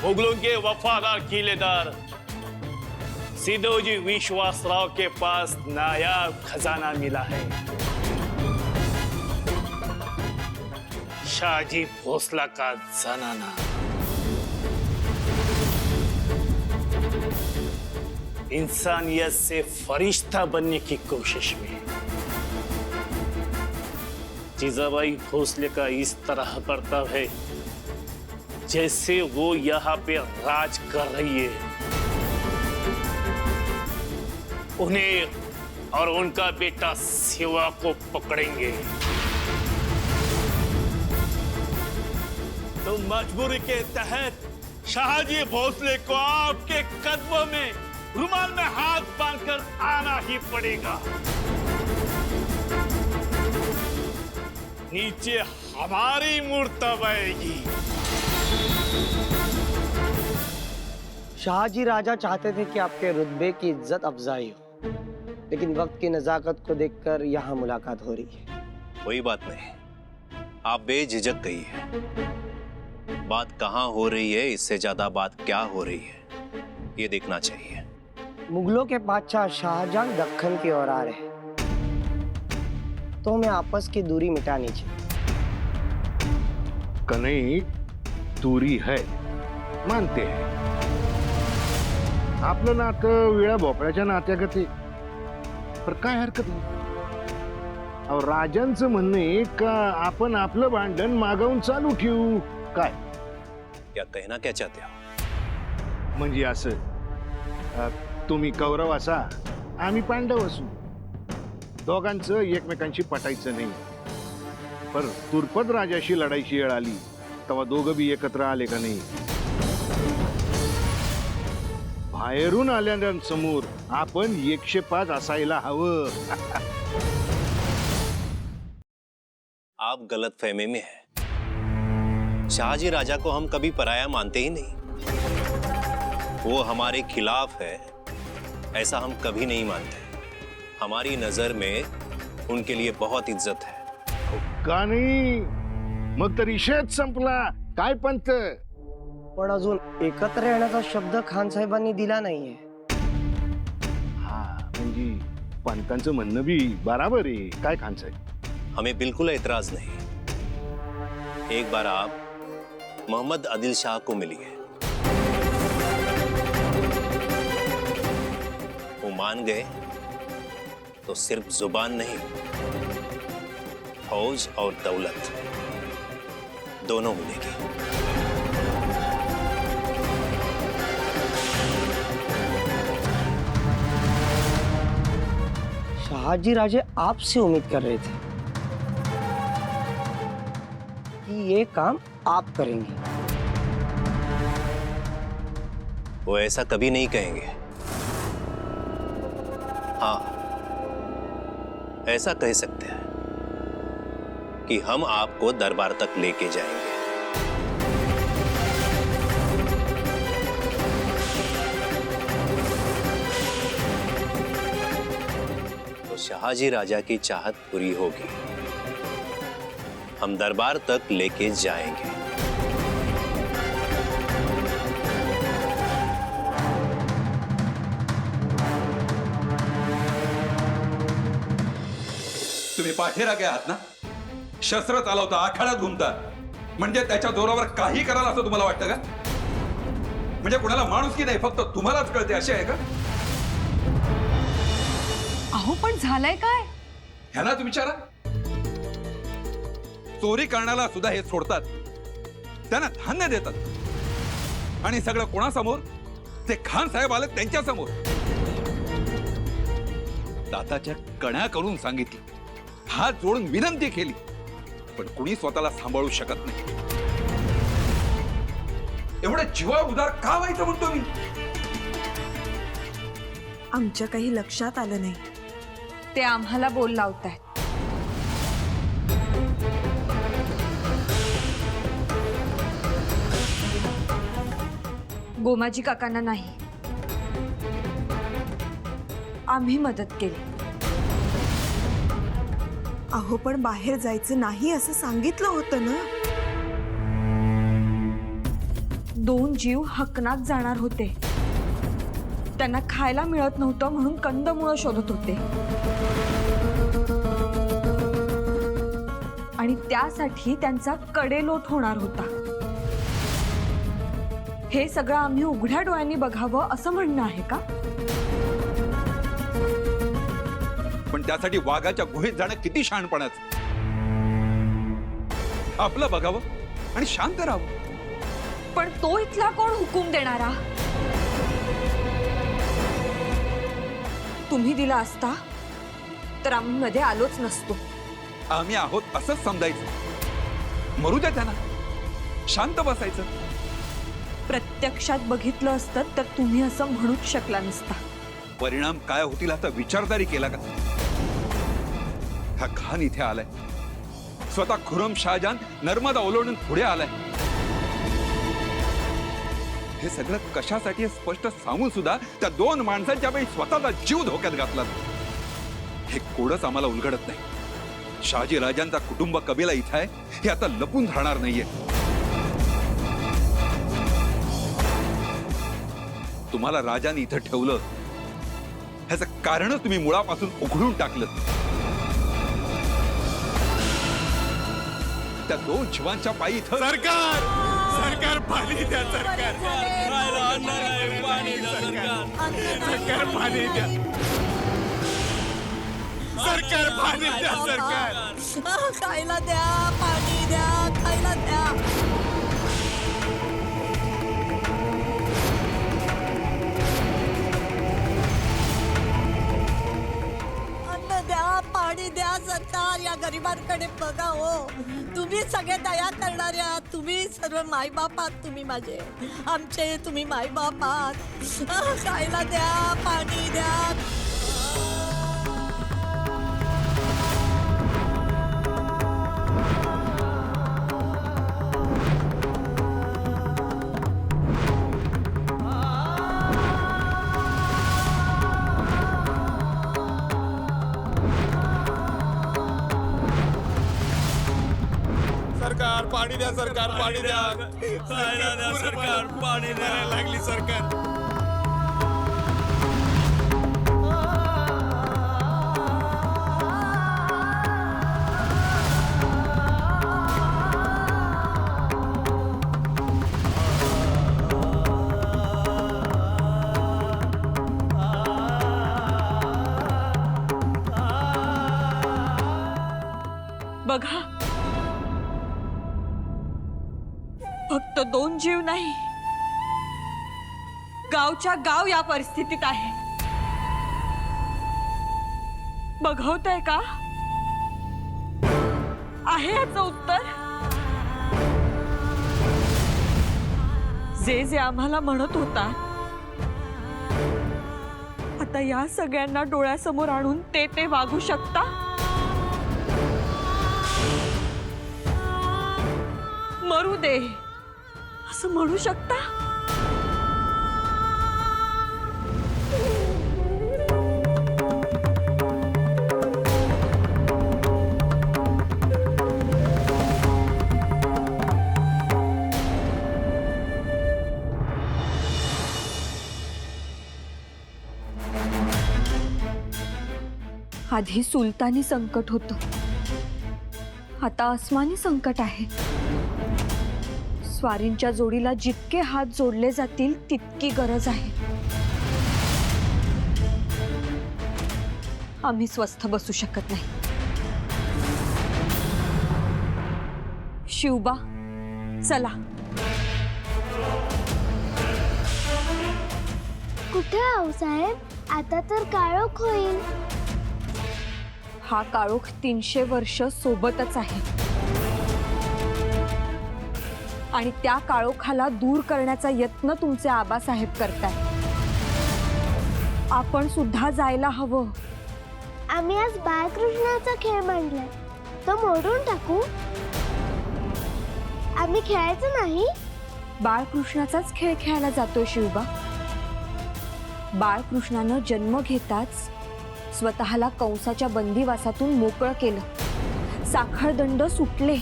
मुगलों के वफादार किलेदार सिद्धोजी विश्वासराव के पास नायाब खजाना मिला है। शाहजी भोसला का जनाना इंसानियत से फरिश्ता बनने की कोशिश में। जीजाबाई भोसले का इस तरह बर्ताव है जैसे वो यहाँ पे राज कर रही है। उन्हें और उनका बेटा शिवा को पकड़ेंगे तो मजबूरी के तहत शाहजी भोसले को आपके कदमों में रुमाल में हाथ बांधकर आना ही पड़ेगा। नीचे हमारी मूर्त आएगी। शाहजी राजा चाहते थे कि आपके रुतबे की इज्जत अफजाई हो, लेकिन वक्त की नजाकत को देखकर यहाँ मुलाकात हो रही है। कोई बात नहीं, आप बेझिझक कहिए। बात कहाँ हो रही है, इससे ज्यादा बात क्या हो रही है ये देखना चाहिए। मुगलों के बादशाह शाहजहां दक्खन की ओर आ रहे, तो हमें आपस की दूरी मिटानी चाहिए। कहीं दूरी है, मानते हैं, आपलं नातं वेळा भोपळ्याच्या नात्यागत पर काय हरकत नाही. अहो, राजांचं म्हणणं आहे का आपण आपलं भांडण मागावून चालू ठेवू काय? क्या कहना क्या चाहते हो? म्हणजे असं तुम्ही कौरव असा आम्ही पांडव असू, दोघांचं एकमेकांशी पटायचं नाही. पर तुर्पद राजाशी लढायची वेळ आली तेव्हा दोघं बी एकत्र आले का नाही? बाहेरून आल्यासमोर आपण 105 असायला हवं. आप गलत फहमी में हैं। शाहजी राजा को हम कभी पराया मानते ही नहीं। वो हमारे खिलाफ है ऐसा हम कभी नहीं मानते। हमारी नजर में उनके लिए बहुत इज्जत है। का नाही? मग तर विषयच संपला. काय पंत? पण अजून एकत्र येण्याचा शब्द खान साहेबांनी दिला नाहीये. हा, म्हणजे पंतांचं म्हणणं बी बराबर आहे. काय खान साहेब? हमें बिल्कुल एतराज नहीं। एक बार आप मोहम्मद आदिल शाह को मिलिए, वो मान गए तो सिर्फ जुबान नहीं, फौज और दौलत दोनों मिलेगी। शहाजी राजे आपसे उम्मीद कर रहे थे कि ये काम आप करेंगे। वो ऐसा कभी नहीं कहेंगे। हाँ, ऐसा कह सकते हैं कि हम आपको दरबार तक लेके जाएंगे। तो शहाजी राजा की चाहत पूरी होगी, हम दरबार तक लेके जाएंगे। तुम्ही पाठीराखे आहात ना? शस्त्र चालवता, आखाड्यात घुमता, म्हणजे त्याच्या जोरावर काही कराल असं तुम्हाला वाटतं का? म्हणजे कुणाला माणूस की नाही, फक्त तुम्हालाच कळते असे आहे का? अहो पण झालंय काय? ह्याला तुम्ही विचारा. चोरी करण्याला सुद्धा हे सोडतात, त्यांना धान्य देतात, आणि सगळं कोणासमोर? ते खान साहेब आले त्यांच्या समोर. दाताच्या कण्या करून सांगितली, हात जोडून विनंती केली, पण कुणी स्वतःला सांभाळू शकत नाही. एवढे जीवा उदार का व्हायचं म्हणतो मी? आमच्या काही लक्षात आलं नाही. ते आम्हाला बोल लावतायत. गोमाजी काकांना नाही, आम्ही मदत केली. अहो पण बाहेर जायचं नाही असं सांगितलं होतं ना. 2 जीव हकनात जाणार होते. त्यांना खायला मिळत नव्हतं म्हणून कंदमुळं शोधत होते, आणि त्यासाठी त्यांचा कडेलोट होणार होता. हे सगळं आम्ही उघड्या डोळ्यांनी बघावं असं म्हणणं आहे का? पण त्यासाठी वाघाच्या गुहेत जाणं किती शहाणपणाचं. आपलं बघावं आणि शांत राहावं. पण तो इथला कोण हुकूम देणारा? तुम्ही दिला असता तर आम्ही मध्ये आलोच नसतो. आम्ही आहोत असंच समजायचं, मरू द्या त्यांना, शांत बसायचं. प्रत्यक्षात बघितलं असतं तर तुम्ही असं म्हणूच शकला नसता. परिणाम काय होतील आता विचार तरी केला का? हा खान इथे आलाय, स्वतः खुरम शाहजहान नर्मदा ओलांडून पुढे आलाय. हे सगळं कशासाठी स्पष्ट सांगून सुद्धा त्या 2 माणसांच्या वेळी स्वतःचा जीव धोक्यात घातला. हे कोडच आम्हाला उलगडत नाही. शहाजी राजांचा कुटुंब कबिला इथं आहे हे आता लपून राहणार नाहीये. तुम्हाला राजाने इथं ठेवलं ह्याचं कारण तुम्ही मुळापासून उघडून टाकलं. त्या 2 जीवांच्या पायी इथं सरकार, सरकार पाणी द्या. सरकार सरकार पाणी द्या, सरकार पाणी द्या, सरकार खायला द्या, पाणी द्या, खायला द्या. अन्न द्या, पाणी द्या, सरकार या गरिबांकडे बघा हो. तुम्ही सगळे दया करणाऱ्या, तुम्ही सर्व मायबाप आहात, तुम्ही माझे आमचे तुम्ही मायबाप आहात. खायला द्या, पाणी द्या. सरकार पाणी द्या, सरकार पाणी द्या, सरकार पाणी द्यायला लागली सरकार. बघा, फक्त 2 जीव नाही, गावच्या गाव या परिस्थितीत आहे. बघवतंय का? आहे याचं उत्तर? जे जे आम्हाला म्हणत होता, आता या सगळ्यांना डोळ्यासमोर आणून ते वागू शकता? मरू दे असं म्हणू शकता? आधी सुलतानी संकट होतं, आता आसमानी संकट आहे. स्वारींच्या जोडीला जितके हात जोडले जातील तितकी गरज आहे. आम्ही स्वस्थ बसू शकत नाही. शिवबा, चला. कुठे आऊसाहेब? आता तर काळोख होईल. हा काळोख 300 वर्ष सोबतच आहे आणि त्या काळोखाला दूर करण्याचा यत्न तुमचे आबासाहेब करताय. आपण सुद्धा जायला हवं. आम्ही आज बाळकृष्णाचा खेळ मांडलाय, तो मोडून टाकू? आम्ही खेळायचं नाही? बाळकृष्णाचाच खेळ खेळायला जातोय शिवबा. बाळकृष्णानं जन्म घेताच स्वतःला कंसाच्या बंदिवासातून मोकळं केलं. साखळदंड सुटले.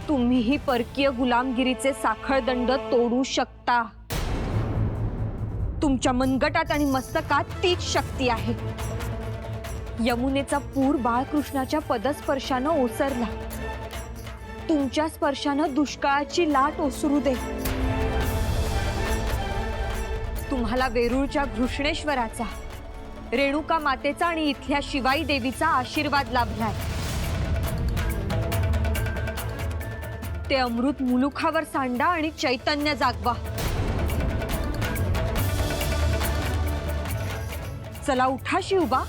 तुम्हीही परकीय गुलामगिरीचे साखळदंड तोडू शकता. तुमच्या मनगटात आणि मस्तकात तीच शक्ती आहे. यमुनेचा पूर बाळकृष्णाच्या पदस्पर्शानं ओसरला. तुमच्या स्पर्शानं दुष्काळाची लाट ओसरू दे. तुम्हाला वेरूळच्या घृष्णेश्वराचा, रेणुका मातेचा आणि इथल्या शिवाई देवीचा आशीर्वाद लाभलाय. ते अमृत मुलुखावर सांडा आणि चैतन्य जागवा. चला उठा शिवबा.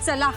चला.